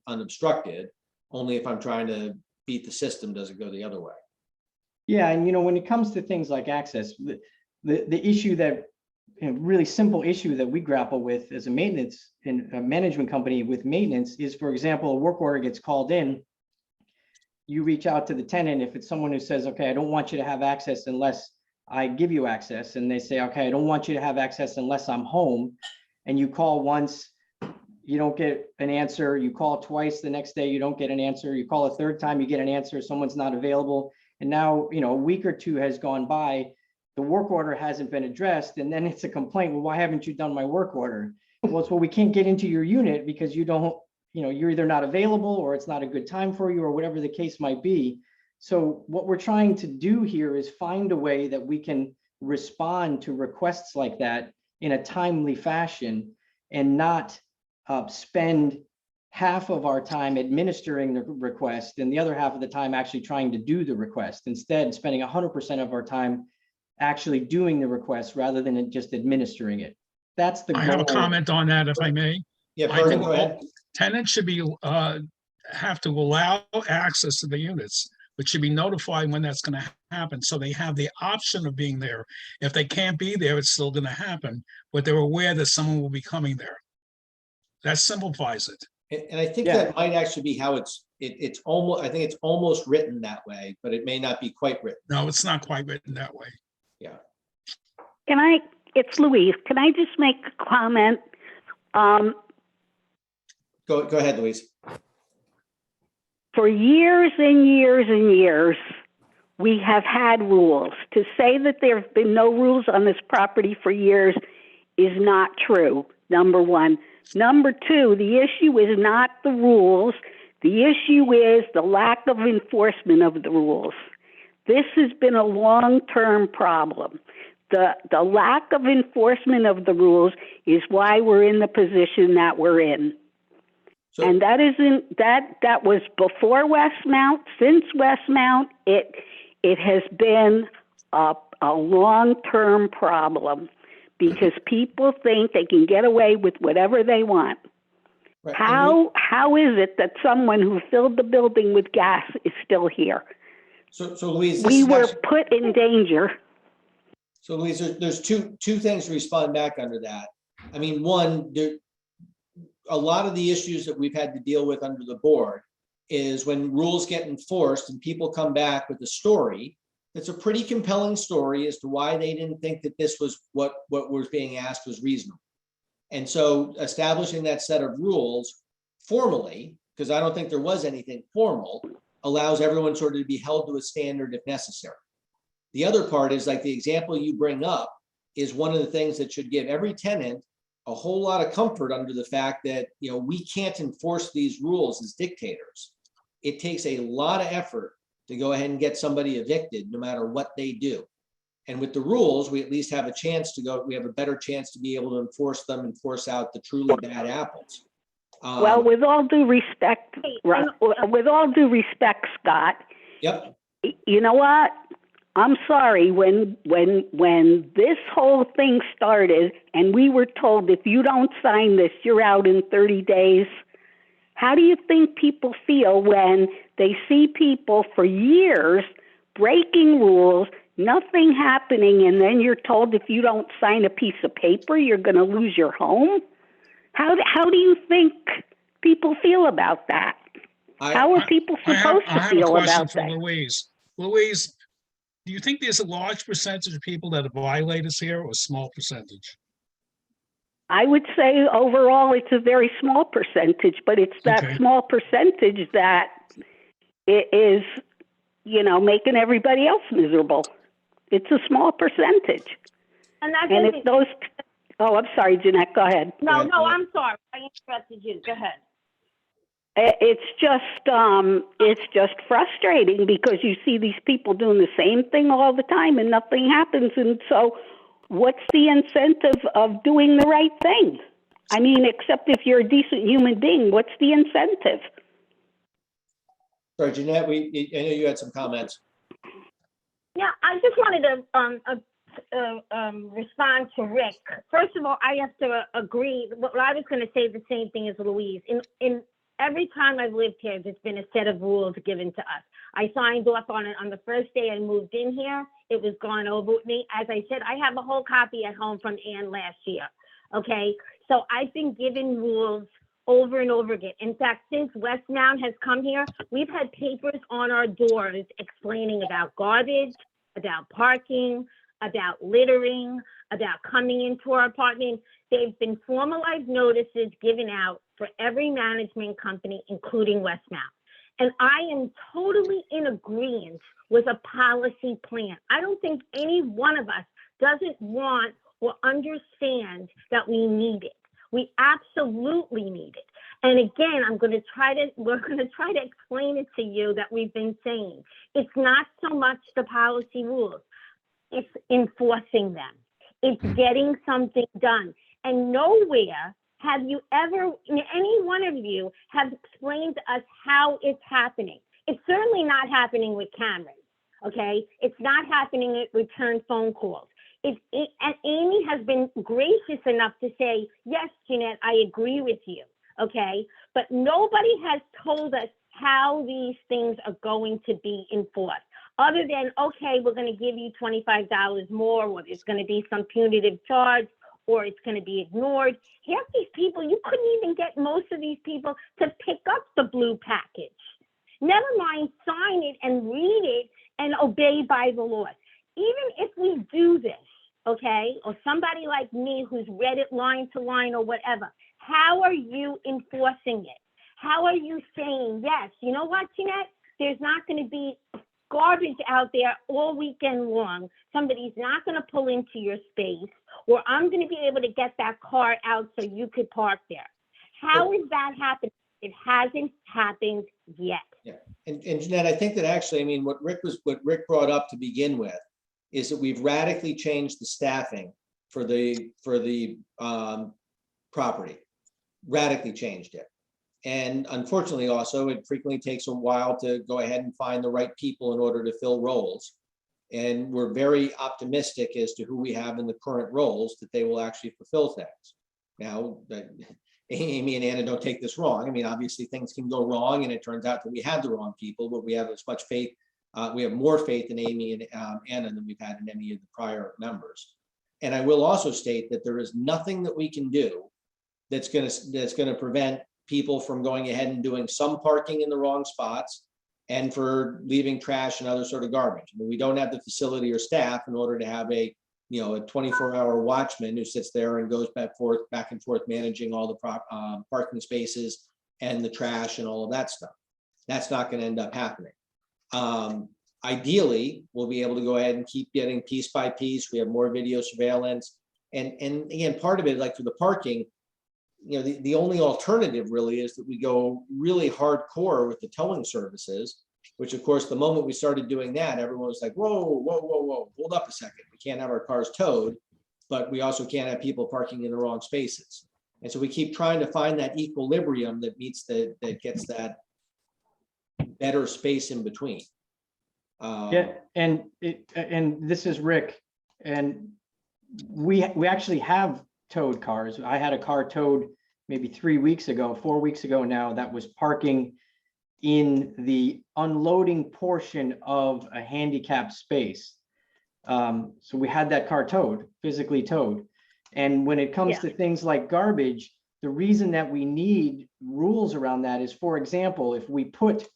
unobstructed. Only if I'm trying to beat the system does it go the other way. Yeah, and when it comes to things like access, the issue that really simple issue that we grapple with as a maintenance and a management company with maintenance is, for example, a work order gets called in. You reach out to the tenant. If it's someone who says, okay, I don't want you to have access unless I give you access, and they say, okay, I don't want you to have access unless I'm home, and you call once, you don't get an answer. You call twice, the next day you don't get an answer. You call a third time, you get an answer, someone's not available. And now, a week or two has gone by, the work order hasn't been addressed, and then it's a complaint. Well, why haven't you done my work order? Well, it's, well, we can't get into your unit because you don't, you're either not available or it's not a good time for you or whatever the case might be. So what we're trying to do here is find a way that we can respond to requests like that in a timely fashion and not spend half of our time administering the request and the other half of the time actually trying to do the request, instead spending 100% of our time actually doing the request rather than just administering it. That's the I have a goal. comment on that, if I may. Yeah, I Bernie, think go ahead. tenants should be, have to allow access to the units, but should be notified when that's going to happen. So they have the option of being there. If they can't be there, it's still going to happen, but they're aware that someone will be coming there. That simplifies it. And I think Yeah. that might actually be how it's almost, I think it's almost written that way, but it may not be quite written. No, it's not quite written that way. Yeah. It's Louise. Can I just make a comment? Go ahead, Louise. For years and years and years, we have had rules. To say that there have been no rules on this property for years is not true, number one. Number two, the issue is not the rules. The issue is the lack of enforcement of the rules. This has been a long-term problem. The lack of enforcement of the rules is why we're in the position that we're in. So- And that was before Westmount. Since Westmount, it has been a long-term problem because people think they can get away with whatever they want. Right. How is it that someone who filled the building with gas is still here? So Louise, this We is were actually- put in danger. So Louise, there's two things to respond back under that. I mean, one, a lot of the issues that we've had to deal with under the board is when rules get enforced and people come back with a story, it's a pretty compelling story as to why they didn't think that this was what was being asked was reasonable. And so establishing that set of rules formally, because I don't think there was anything formal, allows everyone sort of to be held to a standard if necessary. The other part is like the example you bring up is one of the things that should give every tenant a whole lot of comfort under the fact that, you know, we can't enforce these rules as dictators. It takes a lot of effort to go ahead and get somebody evicted, no matter what they do. And with the rules, we at least have a chance to go, we have a better chance to be able to enforce them and force out the truly bad apples. Well, with all due respect, Scott, Yep. you know what? I'm sorry, when this whole thing started and we were told if you don't sign this, you're out in 30 days, how do you think people feel when they see people for years breaking rules, nothing happening, and then you're told if you don't sign a piece of paper, you're going to lose your home? How do you think people feel about that? How are people supposed to feel about that? Louise. Louise, do you think there's a large percentage of people that violate us here or a small percentage? I would say overall it's a very small percentage, but it's that Okay. small percentage that it is, making everybody else miserable. It's a small percentage. And that And doesn't, if those, oh, I'm sorry, Jeanette, go ahead. no, ahead, no, Jeanette. I'm sorry. I interrupted you. Go ahead. It's just frustrating because you see these people doing the same thing all the time and nothing happens. And so what's the incentive of doing the right thing? I mean, except if you're a decent human being, what's the incentive? Sorry, Jeanette, I know you had some comments. Yeah, I just wanted to respond to Rick. First of all, I have to agree. What I was going to say the same thing as Louise. In every time I've lived here, there's been a set of rules given to us. I signed off on it on the first day I moved in here. It was gone over with me. As I said, I have a whole copy at home from Ann last year. Okay, so I've been given rules over and over again. In fact, since Westmount has come here, we've had papers on our doors explaining about garbage, about parking, about littering, about coming into our apartment. They've been formalized notices given out for every management company, including Westmount. And I am totally in agreement with a policy plan. I don't think any one of us doesn't want or understand that we need it. We absolutely need it. And again, we're going to try to explain it to you that we've been saying. It's not so much the policy rules. It's enforcing them. It's getting something done. And nowhere have you ever, any one of you have explained to us how it's happening? It's certainly not happening with cameras, okay? It's not happening with return phone calls. And Amy has been gracious enough to say, yes, Jeanette, I agree with you, okay? But nobody has told us how these things are going to be enforced, other than, okay, we're going to give you $25 more, or there's going to be some punitive charge, or it's going to be ignored. Half these people, you couldn't even get most of these people to pick up the blue package. Never mind sign it and read it and obey by the laws. Even if we do this, okay, or somebody like me who's read it line to line or whatever, how are you enforcing it? How are you saying, yes, you know what, Jeanette? There's not going to be garbage out there all weekend long. Somebody's not going to pull into your space, or I'm going to be able to get that car out so you could park there. How is that happening? It hasn't happened yet. Yeah, and Jeanette, I think that actually, I mean, what Rick brought up to begin with is that we've radically changed the staffing for the property, radically changed it. And unfortunately, also, it frequently takes a while to go ahead and find the right people in order to fill roles. And we're very optimistic as to who we have in the current roles, that they will actually fulfill things. Now, Amy and Anna, don't take this wrong. I mean, obviously things can go wrong, and it turns out that we have the wrong people, but we have as much faith. We have more faith in Amy and Anna than we've had in any of the prior members. And I will also state that there is nothing that we can do that's going to prevent people from going ahead and doing some parking in the wrong spots and for leaving trash and other sort of garbage. I mean, we don't have the facility or staff in order to have a 24-hour watchman who sits there and goes back and forth managing all the parking spaces and the trash and all of that stuff. That's not going to end up happening. Ideally, we'll be able to go ahead and keep getting piece by piece. We have more video surveillance. And again, part of it, like for the parking, the only alternative really is that we go really hardcore with the towing services, which of course, the moment we started doing that, everyone was like, whoa, hold up a second. We can't have our cars towed, but we also can't have people parking in the wrong spaces. And so we keep trying to find that equilibrium that gets that better space in between. Yeah, and this is Rick, and we actually have towed cars. I had a car towed maybe 4 weeks ago now, that was parking in the unloading portion of a handicapped space. So we had that car towed, physically towed. And when it comes to things like garbage, the reason that we need rules around that is, for example, if we put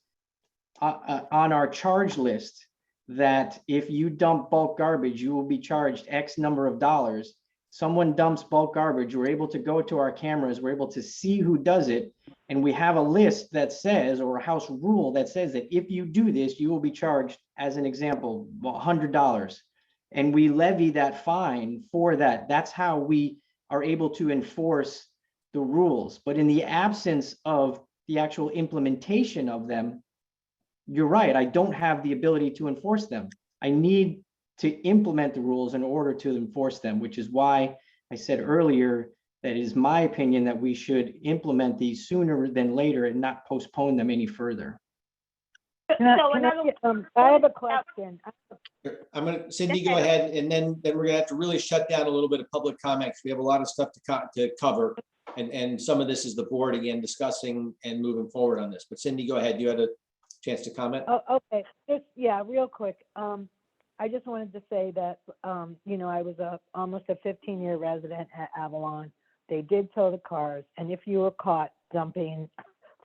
on our charge list that if you dump bulk garbage, you will be charged X number of dollars. Someone dumps bulk garbage, we're able to go to our cameras, we're able to see who does it, and we have a list that says, or a house rule that says that if you do this, you will be charged, as an example, $100. And we levy that fine for that. That's how we are able to enforce the rules. But in the absence of the actual implementation of them, you're right, I don't have the ability to enforce them. I need to implement the rules in order to enforce them, which is why I said earlier that it is my opinion that we should implement these sooner than later and not postpone them any further. I have a question. Cindy, go ahead, and then we're gonna have to really shut down a little bit of public comments. We have a lot of stuff to cover, and some of this is the board again discussing and moving forward on this. But Cindy, go ahead. You had a chance to comment. Oh, okay. Real quick. I just wanted to say that, I was almost a 15-year resident at Avalon. They did tow the cars, and if you were caught dumping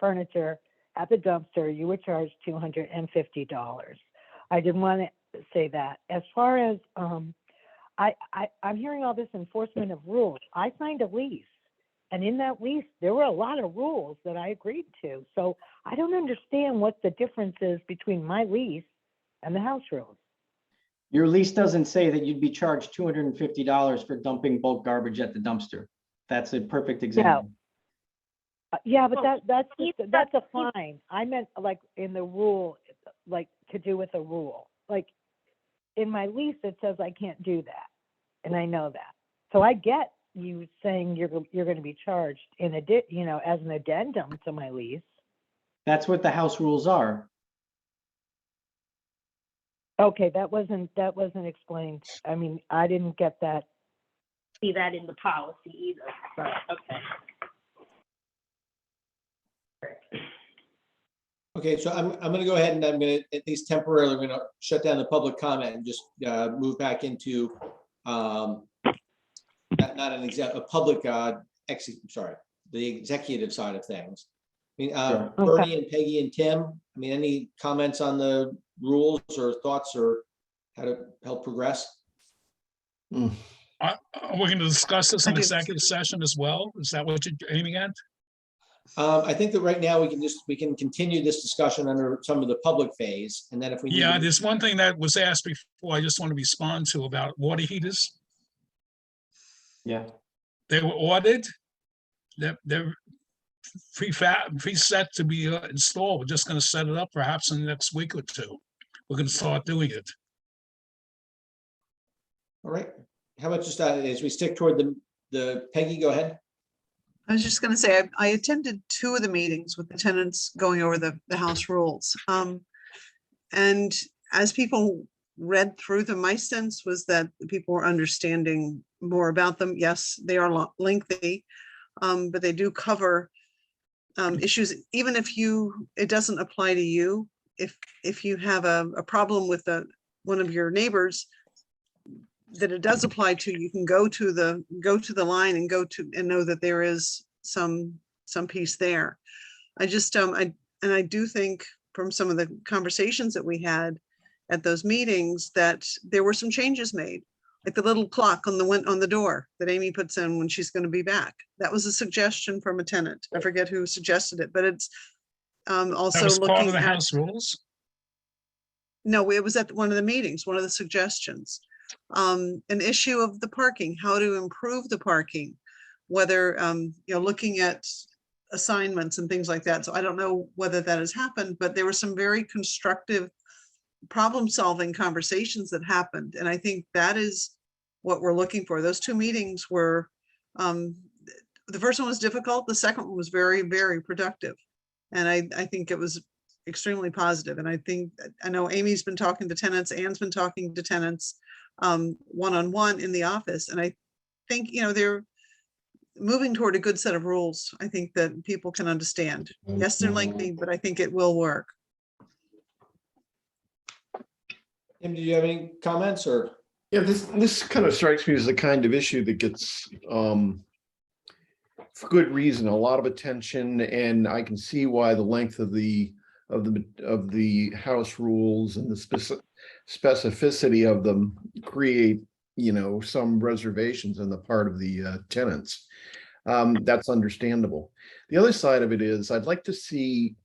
furniture at the dumpster, you were charged $250. I did want to say that. As far as, I'm hearing all this enforcement of rules. I signed a lease, and in that lease, there were a lot of rules that I agreed to. So I don't understand what the difference is between my lease and the house rules. Your lease doesn't say that you'd be charged $250 for dumping bulk garbage at the dumpster. That's a perfect example. Yeah, but that's a fine. I meant like in the rule, like to do with a rule. Like in my lease, it says I can't do that, and I know that. So I get you saying you're going to be charged as an addendum to my lease. That's what the house rules are. Okay, that wasn't explained. I mean, I didn't get that. See that in the policy either, but okay. Okay, so I'm gonna go ahead and I'm gonna, at least temporarily, I'm gonna shut down the public comment and just move back into not a public, sorry, the executive side of things. I mean, Sure. Bernie and Peggy and Tim, I mean, any comments on the rules or thoughts or how to help progress? We're going to discuss this in I do. executive session as well. Is that what you're aiming at? I think that right now we can continue this discussion under some of the public phase, and then if we need Yeah, to- there's one thing that was asked before I just want to respond to about water heaters. Yeah. They were ordered. They're preset to be installed. We're just going to set it up perhaps in the next week or two. We're going to start doing it. All right, how about just as we stick toward the Peggy, go ahead. I was just going to say, I attended 2 of the meetings with the tenants going over the house rules. And as people read through them, my sense was that people were understanding more about them. Yes, they are lengthy, but they do cover issues, even if it doesn't apply to you. If you have a problem with one of your neighbors that it does apply to, you can go to the line and know that there is some piece there. I just I do think from some of the conversations that we had at those meetings that there were some changes made, like the little clock on the door that Amy puts in when she's going to be back. That was a suggestion from a tenant. I forget who suggested it, but it's also That was part of looking the at. house rules. No, it was at one of the meetings, one of the suggestions. An issue of the parking, how to improve the parking, whether, looking at assignments and things like that. So I don't know whether that has happened, but there were some very constructive problem-solving conversations that happened. And I think that is what we're looking for. Those 2 meetings were, the first one was difficult. The second one was very, very productive. And I think it was extremely positive. And I know Amy's been talking to tenants, Ann's been talking to tenants one-on-one in the office. And I think, they're moving toward a good set of rules. I think that people can understand. Yes, they're lengthy, but I think it will work. Tim, do you have any comments or? Yeah, this kind of strikes me as the kind of issue that gets, for good reason, a lot of attention, and I can see why the length of the house rules and the specificity of them create, some reservations on the part of the tenants. That's understandable. The other side of it is, I'd like to say,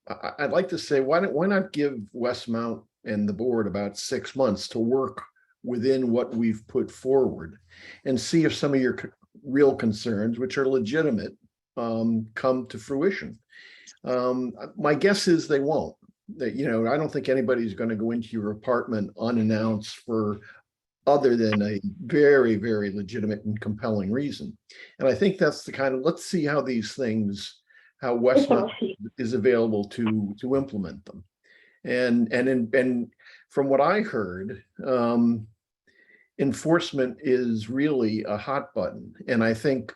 why not give Westmount and the board about 6 months to work within what we've put forward and see if some of your real concerns, which are legitimate, come to fruition. My guess is they won't. That, I don't think anybody's going to go into your apartment unannounced for other than a very, very legitimate and compelling reason. And I think that's the kind of, let's see how these things, how Westmount is available to implement them. And from what I heard, enforcement is really a hot button. And I think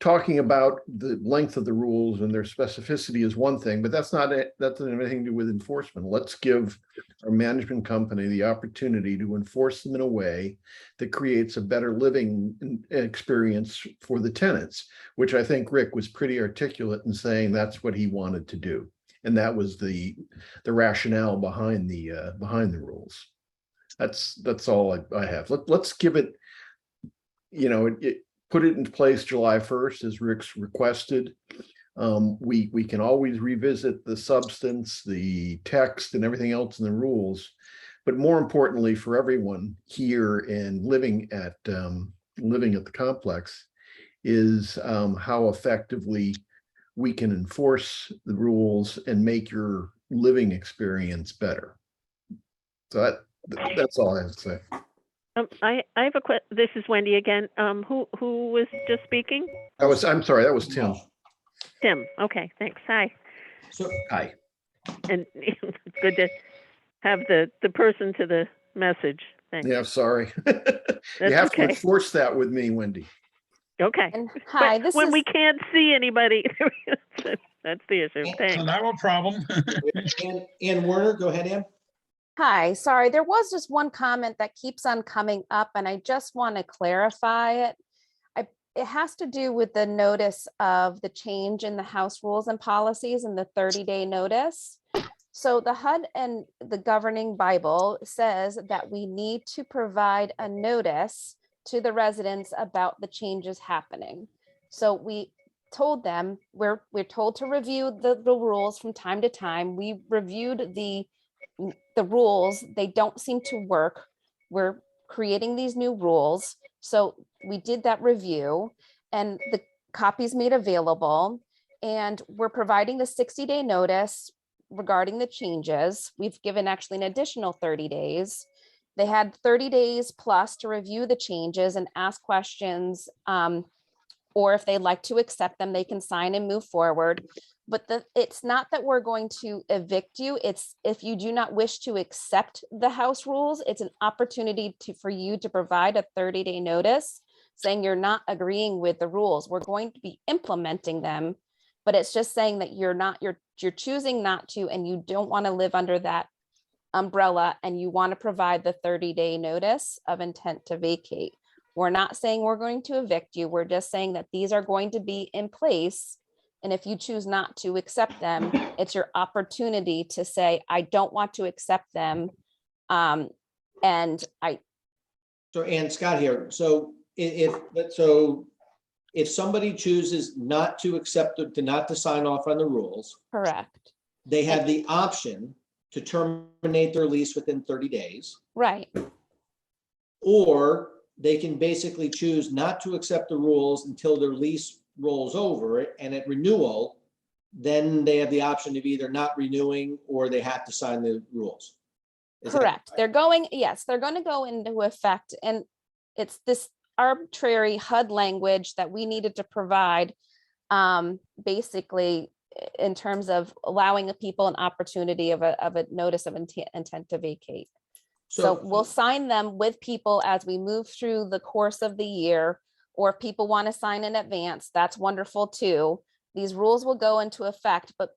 talking about the length of the rules and their specificity is one thing, but that doesn't have anything to do with enforcement. Let's give our management company the opportunity to enforce them in a way that creates a better living experience for the tenants, which I think Rick was pretty articulate in saying that's what he wanted to do. And that was the rationale behind the rules. That's all I have. Let's give it, put it into place July 1st as Rick's requested. We can always revisit the substance, the text, and everything else in the rules. But more importantly, for everyone here and living at the complex, is how effectively we can enforce the rules and make your living experience better. So that's all I have to say. I have a this is Wendy again. Who was just speaking? I'm sorry, that was Tim. Tim. Okay, thanks. Hi. So, Hi. And it's good to have the person to the message. Thanks. Yeah, sorry. That's You have to okay. enforce that with me, Wendy. Okay. And hi, But this when is, we can't see anybody, that's the issue. So Thanks. not a problem. Ann Warner, go ahead, Ann. hi, sorry, there was just one comment that keeps on coming up and I just want to clarify it. It has to do with the notice of the change in the House rules and policies and the 30-day notice. So the HUD and the governing Bible says that we need to provide a notice to the residents about the changes happening. So we told them, we're told to review the rules from time to time. We reviewed the rules. They don't seem to work. We're creating these new rules. So we did that review and the copies made available, and we're providing the 60-day notice regarding the changes. We've given actually an additional 30 days. They had 30 days plus to review the changes and ask questions, or if they'd like to accept them, they can sign and move forward. But it's not that we're going to evict you. It's if you do not wish to accept the House rules, it's an opportunity for you to provide a 30-day notice saying you're not agreeing with the rules. We're going to be implementing them, but it's just saying that you're choosing not to, and you don't want to live under that umbrella, and you want to provide the 30-day notice of intent to vacate. We're not saying we're going to evict you. We're just saying that these are going to be in place. And if you choose not to accept them, it's your opportunity to say, I don't want to accept them. So Ann, Scott here. So if somebody chooses not to accept, not to sign off on the rules, correct. they have the option to terminate their lease within 30 days. Right. Or they can basically choose not to accept the rules until their lease rolls over, and at renewal, then they have the option of either not renewing or they have to sign the rules. Correct. They're going to go into effect, and it's this arbitrary HUD language that we needed to provide, basically in terms of allowing people an opportunity of a notice of intent to vacate. So we'll sign them with people as we move through the course of the year, or if people want to sign in advance, that's wonderful too. These rules will go into effect, but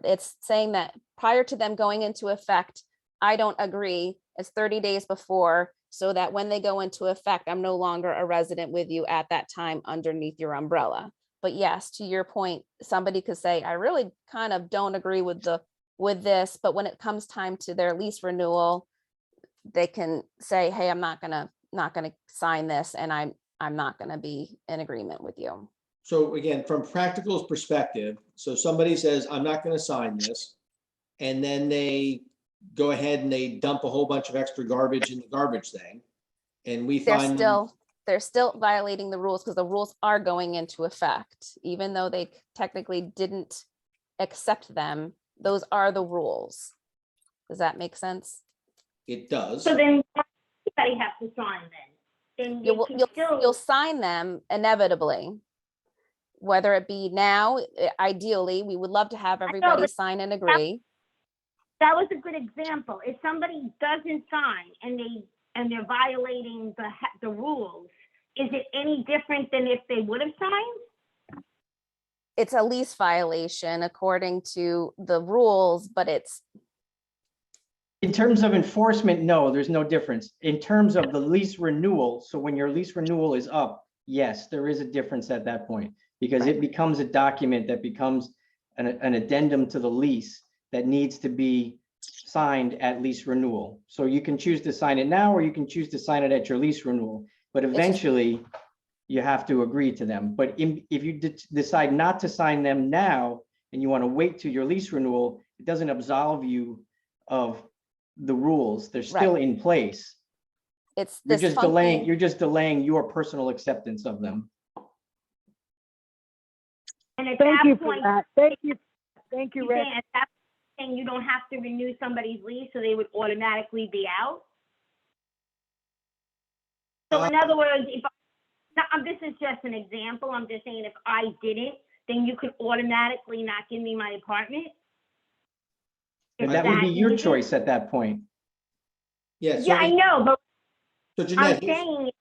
it's saying that prior to them going into effect, I don't agree. It's 30 days before, so that when they go into effect, I'm no longer a resident with you at that time underneath your umbrella. But yes, to your point, somebody could say, I really kind of don't agree with this, but when it comes time to their lease renewal, they can say, hey, I'm not gonna sign this, and I'm not gonna be in agreement with you. So again, from practical perspective, so somebody says, I'm not going to sign this, and then they go ahead and they dump a whole bunch of extra garbage in the garbage thing, and we find They're still violating the rules, because the rules are going into effect, even though they technically didn't accept them. Those are the rules. Does that make sense? It does. So then everybody has to sign then. Then You'll sign them inevitably, whether it be now. Ideally, we would love to have everybody sign and agree. That was a good example. If somebody doesn't sign and they're violating the rules, is it any different than if they would have signed? It's a lease violation according to the rules, but it's. In terms of enforcement, no, there's no difference. In terms of the lease renewal, so when your lease renewal is up, yes, there is a difference at that point, because it becomes a document that becomes an addendum to the lease that needs to be signed at lease renewal. So you can choose to sign it now, or you can choose to sign it at your lease renewal, but eventually you have to agree to them. But if you decide not to sign them now and you want to wait to your lease renewal, it doesn't absolve you of the rules. They're still in place. You're just delaying your personal acceptance of them. And at Thank that you point, for that. Thank you, Rick. at that point, you don't have to renew somebody's lease, so they would automatically be out? So in other words, if this is just an example, I'm just saying if I didn't, then you could automatically not give me my apartment. And Is that would be your needed? choice at that point. Yeah, so, Yeah, I know, but so I'm Jeanette, saying,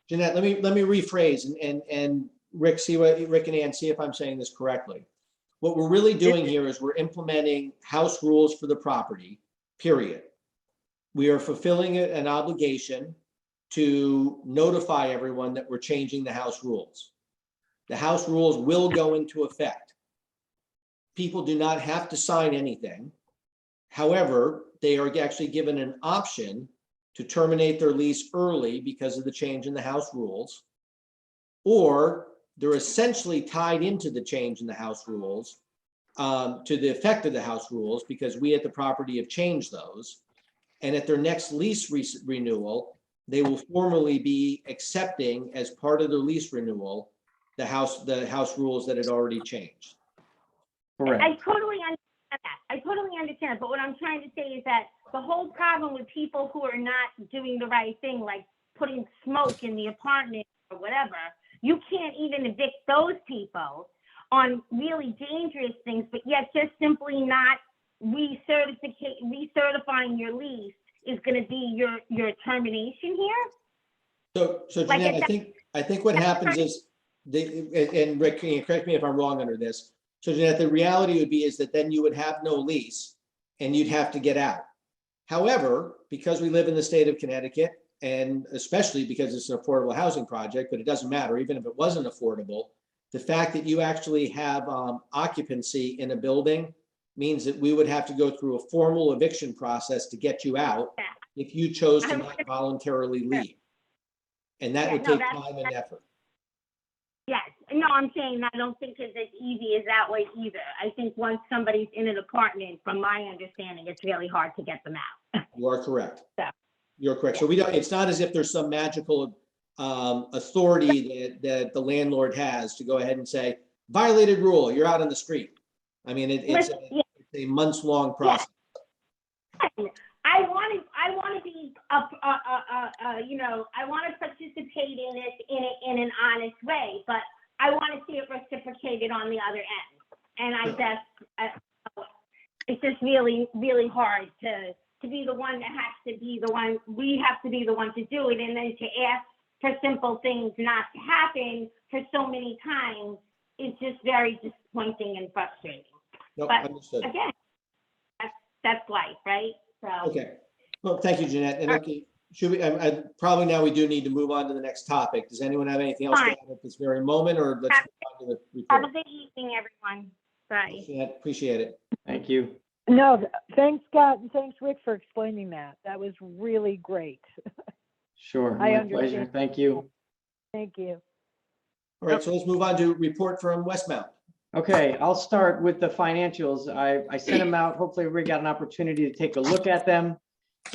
Jeanette, let me rephrase and Rick, Rick and Ann, see if I'm saying this correctly. What we're really doing here is we're implementing house rules for the property, period. We are fulfilling an obligation to notify everyone that we're changing the house rules. The house rules will go into effect. People do not have to sign anything. However, they are actually given an option to terminate their lease early because of the change in the house rules, or they're essentially tied into the change in the house rules, to the effect of the house rules, because we at the property have changed those. And at their next lease renewal, they will formally be accepting as part of their lease renewal, the house rules that had already changed. Correct. I totally understand that. I totally understand. But what I'm trying to say is that the whole problem with people who are not doing the right thing, like putting smoke in the apartment or whatever, you can't even evict those people on really dangerous things, but yet just simply not recertifying your lease is going to be your termination here. So Like, Jeanette, I think what happens is, and Rick, can you correct me if I'm wrong under this? So Jeanette, the reality would be is that then you would have no lease and you'd have to get out. However, because we live in the state of Connecticut, and especially because it's an affordable housing project, but it doesn't matter, even if it wasn't affordable, the fact that you actually have occupancy in a building means that we would have to go through a formal eviction process to get you out if you chose to not voluntarily leave. And that would take time and effort. Yes, no, I'm saying I don't think it's as easy as that way either. I think once somebody's in an apartment, from my understanding, it's really hard to get them out. You are correct. So, You're correct. So we don't, it's not as if there's some magical authority that the landlord has to go ahead and say, violated rule, you're out on the street. I mean, it's a months-long process. I want to be I want to participate in this in an honest way, but I want to see it reciprocated on the other end. And I guess it's just really, really hard to be the one that has to be the one. We have to be the one to do it, and then to ask for simple things not to happen for so many times is just very disappointing and frustrating. No, but understood. Again, that's life, right? So. Okay. Well, thank you, Jeanette. And okay, should we? Probably now we do need to move on to the next topic. Does anyone have anything else to add at this very moment, or let's move on to the report? Have a good evening, everyone. Bye. Jeanette, appreciate it. Thank you. No, thanks, Scott, and thanks, Rick, for explaining that. That was really great. Sure. I My understand. pleasure. Thank you. Thank you. All right, so let's move on to report from Westmount. Okay, I'll start with the financials. I sent them out. Hopefully we got an opportunity to take a look at them.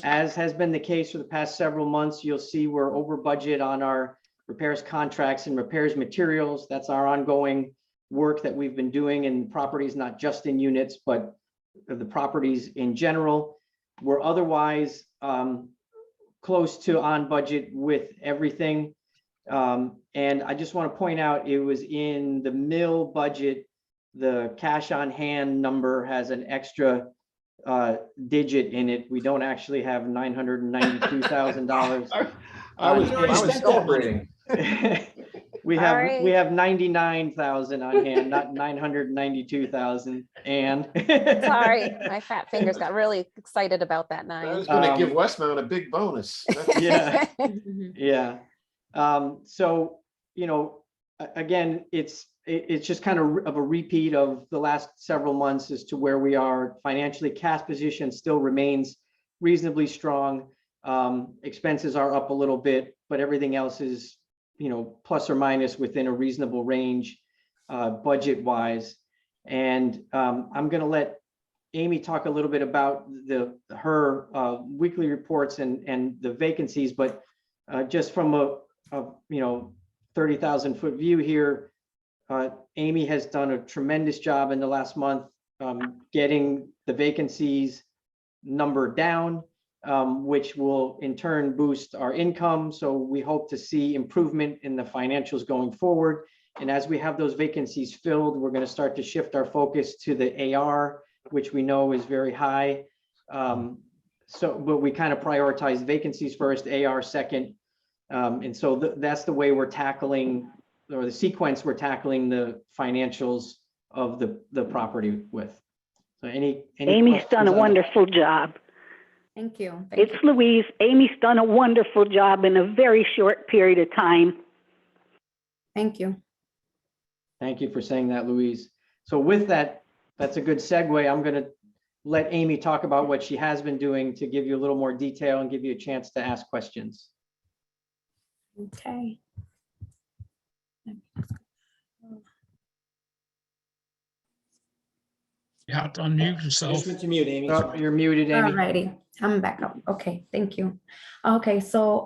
As has been the case for the past several months, you'll see we're over budget on our repairs contracts and repairs materials. That's our ongoing work that we've been doing in properties, not just in units, but the properties in general. We're otherwise close to on budget with everything. And I just want to point out, it was in the mill budget, the cash on hand number has an extra digit in it. We don't actually have $992,000. I was celebrating. We have 99,000 on hand, not 992,000. And Sorry, my fat fingers got really excited about that I 9. was going to give Westmount a big bonus. Yeah, yeah. So, you know, again, it's just kind of a repeat of the last several months as to where we are financially. Cash position still remains reasonably strong. Expenses are up a little bit, but everything else is, you know, plus or minus within a reasonable range, budget wise. And I'm going to let Amy talk a little bit about her weekly reports and the vacancies, but just from a 30,000 foot view here, Amy has done a tremendous job in the last month getting the vacancies number down. which will in turn boost our income. So we hope to see improvement in the financials going forward. And as we have those vacancies filled, we're going to start to shift our focus to the AR, which we know is very high. But we kind of prioritize vacancies first, AR second. And so that's the way we're tackling, or the sequence we're tackling the financials of the property with. So any Amy's done a questions on that? wonderful job. Thank you. It's Louise. Amy's done a wonderful job in a very short period of time. Thank you. Thank you for saying that, Louise. So with that, that's a good segue. I'm going to let Amy talk about what she has been doing to give you a little more detail and give you a chance to ask questions. Okay. You have to unmute yourself. Just went to mute, Amy. Oh, you're muted, Amy. Alrighty, I'm back up. Okay, thank you. Okay, so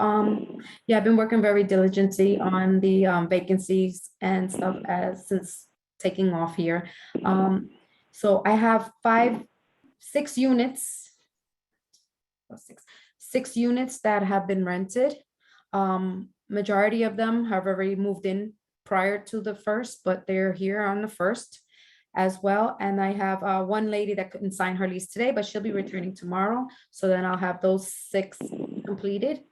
yeah, I've been working very diligently on the vacancies and stuff since taking off here. So I have six units that have been rented. Majority of them have already moved in prior to the 1st, but they're here on the 1st as well. And I have one lady that couldn't sign her lease today, but she'll be returning tomorrow. So then I'll have those 6 completed.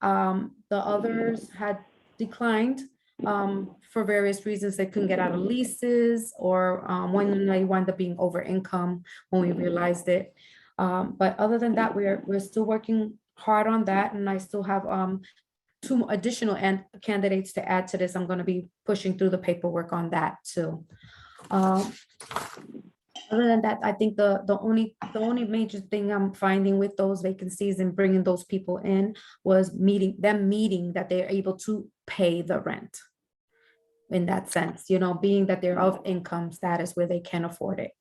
The others had declined for various reasons. They couldn't get out of leases, or one lady wound up being over income when we realized it. But other than that, we're still working hard on that. And I still have 2 additional candidates to add to this. I'm going to be pushing through the paperwork on that too. Other than that, I think the only major thing I'm finding with those vacancies and bringing those people in was meeting that they're able to pay the rent. In that sense, being that they're of income status where they can afford it.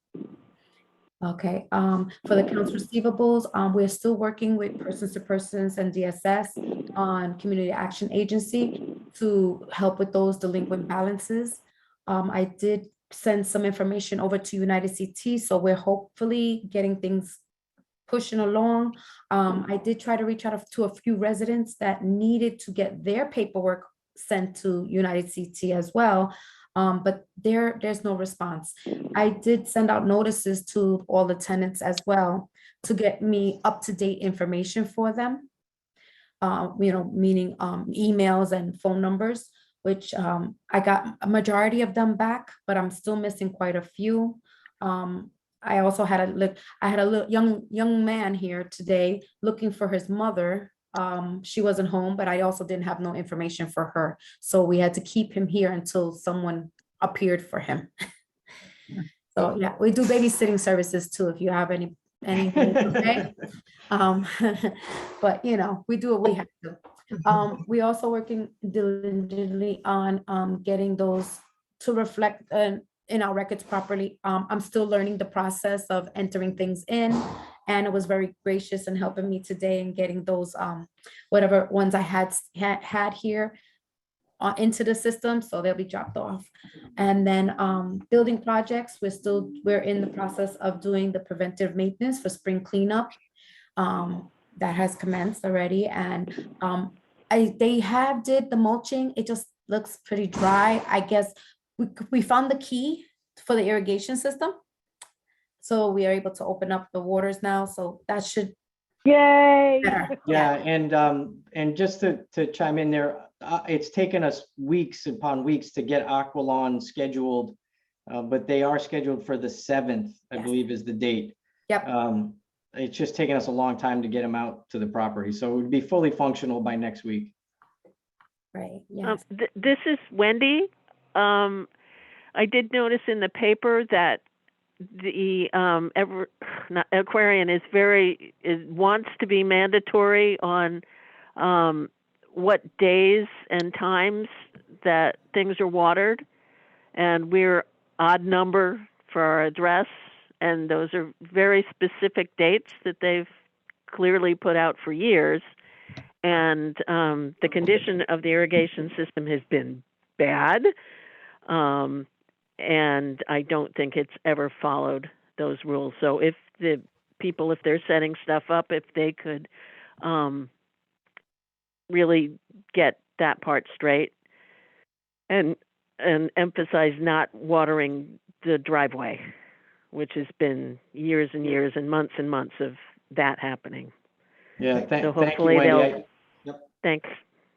Okay, for the accounts receivables, we're still working with persons to persons and DSS on Community Action Agency to help with those delinquent balances. I did send some information over to United CT, so we're hopefully getting things pushing along. I did try to reach out to a few residents that needed to get their paperwork sent to United CT as well. But there's no response. I did send out notices to all the tenants as well to get me up-to-date information for them, meaning emails and phone numbers, which I got a majority of them back, but I'm still missing quite a few. I also had a little young man here today looking for his mother. She wasn't home, but I also didn't have no information for her. So we had to keep him here until someone appeared for him. So yeah, we do babysitting services too, if you have any okay. But we do what we have to. We also working diligently on getting those to reflect in our records properly. I'm still learning the process of entering things in, and it was very gracious in helping me today in getting those whatever ones I had here into the system, so they'll be dropped off. And then building projects, we're in the process of doing the preventive maintenance for spring cleanup. That has commenced already, and they did the mulching. It just looks pretty dry. I guess we found the key for the irrigation system, so we are able to open up the waters now. So that should Yay! Yeah, and just to chime in there, it's taken us weeks upon weeks to get Aqualon scheduled, but they are scheduled for the 7th, I believe is the date. Yep. It's just taken us a long time to get them out to the property, so it would be fully functional by next week. Right. Yes. This is Wendy. I did notice in the paper that the Aquarian wants to be mandatory on what days and times that things are watered, and we're odd number for our address, and those are very specific dates that they've clearly put out for years. And the condition of the irrigation system has been bad, and I don't think it's ever followed those rules. So if the people, if they're setting stuff up, if they could really get that part straight and emphasize not watering the driveway, which has been years and years and months of that happening. Yeah, So thank you, hopefully Wendy. they'll, thanks.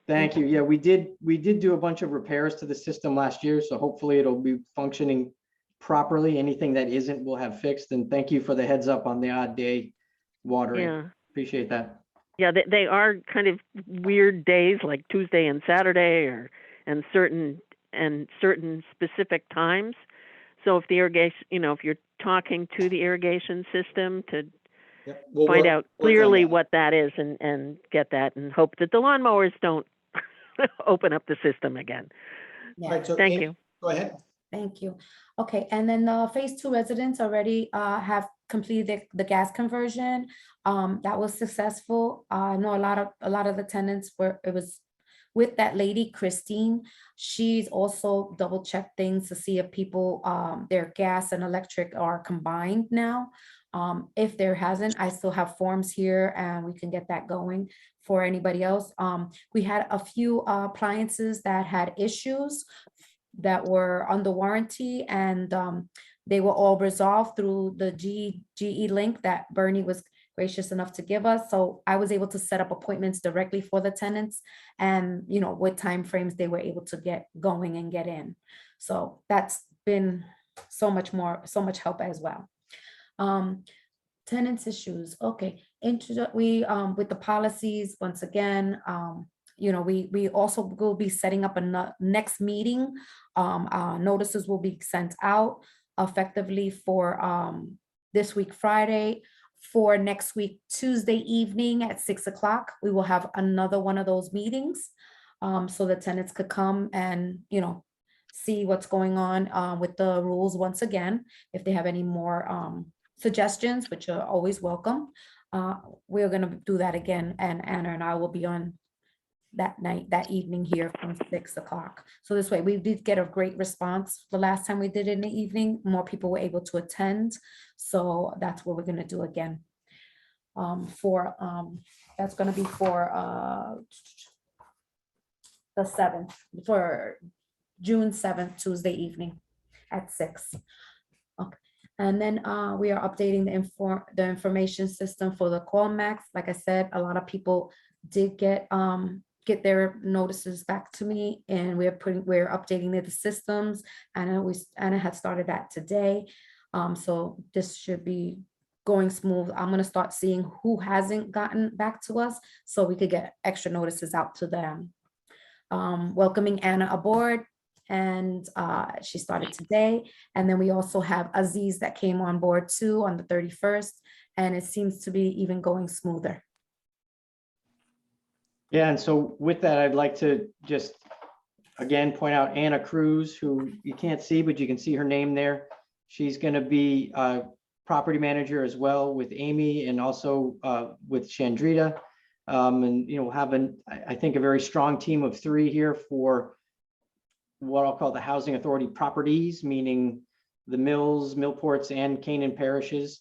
Thank you. Yeah, we did do a bunch of repairs to the system last year, so hopefully it'll be functioning properly. Anything that isn't, we'll have fixed. And thank you for the heads up on the odd day watering. Yeah. Appreciate that. Yeah, they are kind of weird days like Tuesday and Saturday and certain specific times. So if the irrigation, if you're talking to the irrigation system to Yep, we'll find work out on clearly that. what that is and get that and hope that the lawnmowers don't open up the system again. Yeah. Right, so Thank Amy, you. go ahead. Thank you. Okay, and then the phase 2 residents already have completed the gas conversion. That was successful. I know a lot of the tenants it was with that lady, Christine. She's also double checked things to see if people, their gas and electric are combined now. If there hasn't, I still have forms here and we can get that going for anybody else. We had a few appliances that had issues that were under warranty, and they were all resolved through the GE link that Bernie was gracious enough to give us. So I was able to set up appointments directly for the tenants and, what timeframes they were able to get going and get in. So that's been so much help as well. Tenants issues. Okay. We with the policies, once again, we also will be setting up a next meeting. Notices will be sent out effectively for this week, Friday. For next week, Tuesday evening at 6 o'clock, we will have another one of those meetings. So the tenants could come and, see what's going on with the rules once again. If they have any more suggestions, which are always welcome, we're going to do that again. And Anna and I will be on that evening here from 6 o'clock. So this way we did get a great response the last time we did it in the evening. More people were able to attend. So that's what we're going to do again. That's going to be for the 7th, for June 7th, Tuesday evening at 6. Okay. And then we are updating the information system for the Qualmax. Like I said, a lot of people did get their notices back to me, and we're updating the systems. Anna had started that today. So this should be going smooth. I'm going to start seeing who hasn't gotten back to us so we could get extra notices out to them. Welcoming Anna aboard, and she started today. And then we also have Aziz that came on board too on the 31st, and it seems to be even going smoother. Yeah, and so with that, I'd like to just again point out Anna Cruz, who you can't see, but you can see her name there. She's going to be property manager as well with Amy and also with Chandrita. And we'll have I think a very strong team of 3 here for what I'll call the housing authority properties, meaning the Mills, Millports, and Canaan parishes.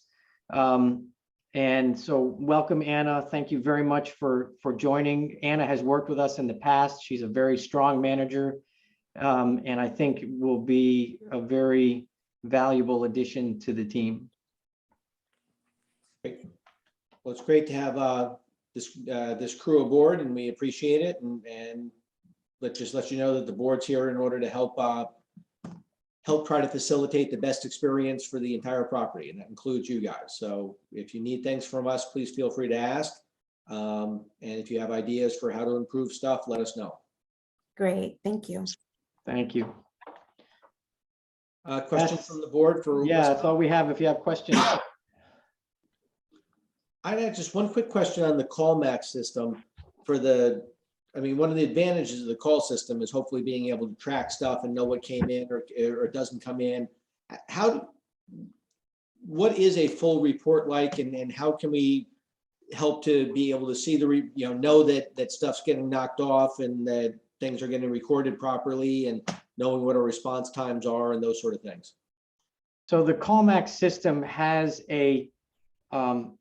And so welcome, Anna. Thank you very much for joining. Anna has worked with us in the past. She's a very strong manager, and I think will be a very valuable addition to the team. Well, it's great to have this crew aboard, and we appreciate it. And let's just let you know that the board's here in order to help try to facilitate the best experience for the entire property, and that includes you guys. So if you need things from us, please feel free to ask. And if you have ideas for how to improve stuff, let us know. Great, thank you. Thank you. Questions from the board for? Yeah, that's all we have. If you have questions. I had just one quick question on the Callmax system for one of the advantages of the call system is hopefully being able to track stuff and know what came in or doesn't come in. What is a full report like, and how can we help to be able to see know that stuff's getting knocked off and that things are getting recorded properly and knowing what our response times are and those sort of things? So the Callmax system has a you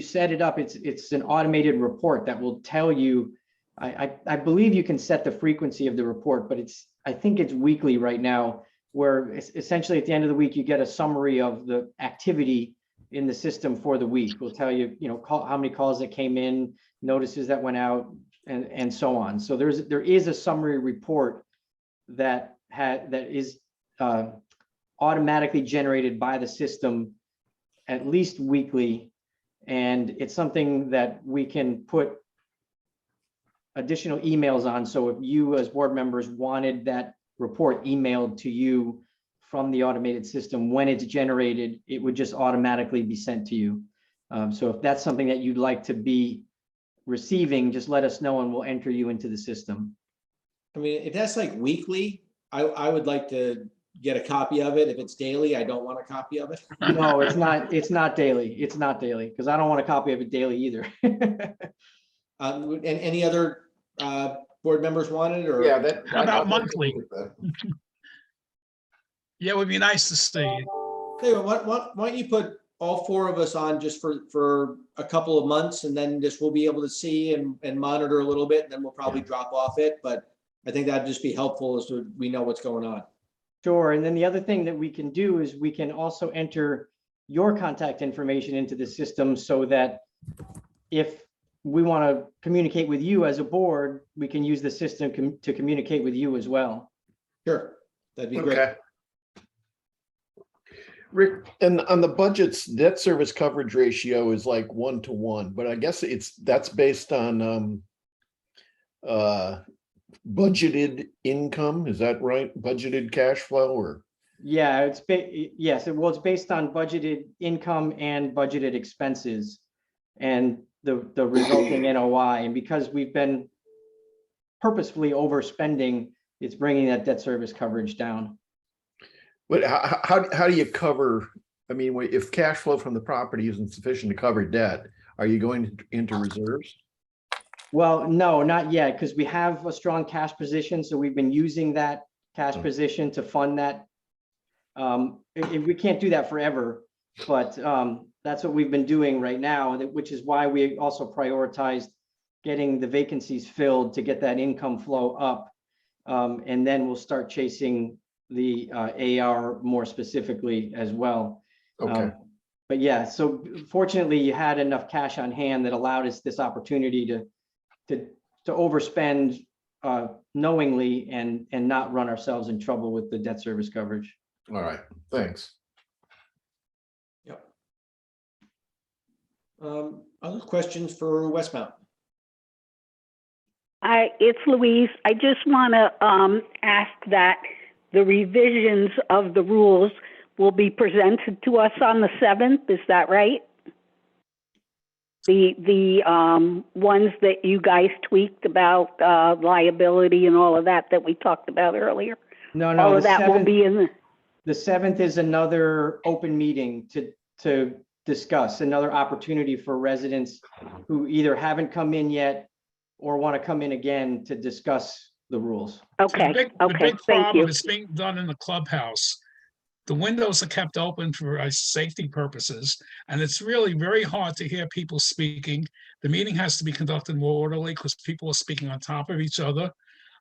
set it up, it's an automated report that will tell you, I believe you can set the frequency of the report, but I think it's weekly right now, where essentially at the end of the week, you get a summary of the activity in the system for the week. We'll tell you, how many calls that came in, notices that went out, and so on. So there is a summary report that is automatically generated by the system at least weekly. And it's something that we can put additional emails on. So if you as board members wanted that report emailed to you from the automated system, when it's generated, it would just automatically be sent to you. So if that's something that you'd like to be receiving, just let us know and we'll enter you into the system. I mean, if that's like weekly, I would like to get a copy of it. If it's daily, I don't want a copy of it. No, it's not daily. It's not daily, because I don't want a copy of it daily either. And any other board members want it, or? Yeah, that. How about I'd like to monthly? look at that. Yeah, it would be nice to see. Hey, why don't you put all four of us on just for a couple of months, and then just we'll be able to see and monitor a little bit, and then we'll probably drop off it. But I think that'd just be helpful as to we know what's going on. Sure. And then the other thing that we can do is we can also enter your contact information into the system, so that if we want to communicate with you as a board, we can use the system to communicate with you as well. Sure, that'd be great. Okay. Rick, and on the budgets, debt service coverage ratio is like 1-to-1, but I guess that's based on budgeted income. Is that right? Budgeted cash flow, or? Yeah, yes, it's based on budgeted income and budgeted expenses and the resulting NOI. And because we've been purposefully overspending, it's bringing that debt service coverage down. But how do you cover? I mean, if cash flow from the property isn't sufficient to cover debt, are you going into reserves? Well, no, not yet, because we have a strong cash position. So we've been using that cash position to fund that. We can't do that forever, but that's what we've been doing right now, which is why we also prioritized getting the vacancies filled to get that income flow up. And then we'll start chasing the AR more specifically as well. Okay. But yeah, so fortunately you had enough cash on hand that allowed us this opportunity to overspend knowingly and not run ourselves in trouble with the debt service coverage. All right, thanks. Yep. Other questions for Westmount? It's Louise. I just want to ask that the revisions of the rules will be presented to us on the 7th. Is that right? The ones that you guys tweaked about liability and all of that we talked about earlier. No, all of that will be in the 7th is another open meeting to discuss, another opportunity for residents who either haven't come in yet or want to come in again to discuss the rules. Okay. The big Thank problem you. is being done in the clubhouse. The windows are kept open for safety purposes, and it's really very hard to hear people speaking. The meeting has to be conducted more orderly because people are speaking on top of each other.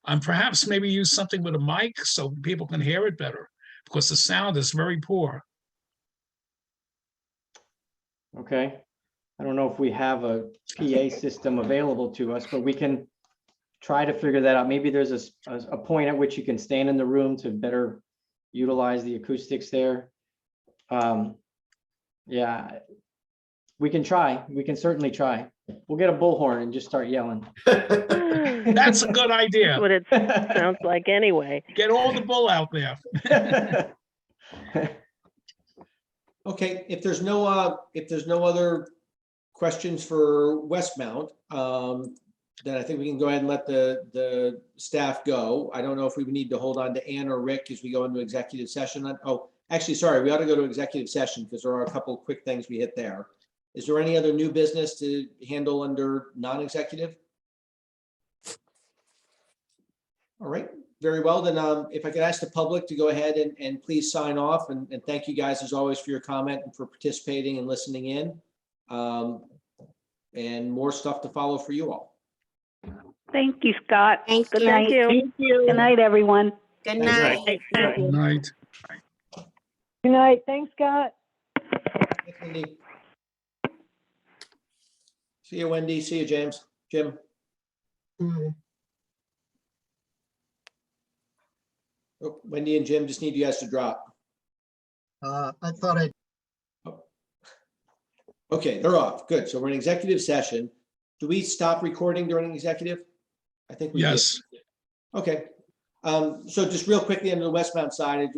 And perhaps maybe use something with a mic so people can hear it better, because the sound is very poor. Okay. I don't know if we have a PA system available to us, but we can try to figure that out. Maybe there's a point at which you can stand in the room to better utilize the acoustics there. Yeah, we can try. We can certainly try. We'll get a bullhorn and just start yelling. That's a good idea. That's what it sounds like anyway. Get all the bull out there. Okay, if there's no other questions for Westmount, then I think we can go ahead and let the staff go. I don't know if we need to hold on to Ann or Rick as we go into executive session. Oh, actually, sorry, we ought to go to executive session because there are a couple of quick things we hit there. Is there any other new business to handle under non-executive? All right, Very well, then if I could ask the public to go ahead and please sign off, and thank you guys as always for your comment and for participating and listening in. And more stuff to follow for you all. Thank you, Scott. Thank Good you. night. Thank you. Good night, everyone. Good Thanks, night. Mike. Good night. Good night. Thanks, Scott. Thanks, Wendy. See you, Wendy. See you, James. Jim. Oh, Wendy and Jim just need you guys to drop. I thought I, Okay, they're off. Good. So we're in executive session. Do we stop recording during executive? I think we did. Yes. Okay. So just real quickly on the Westmount side,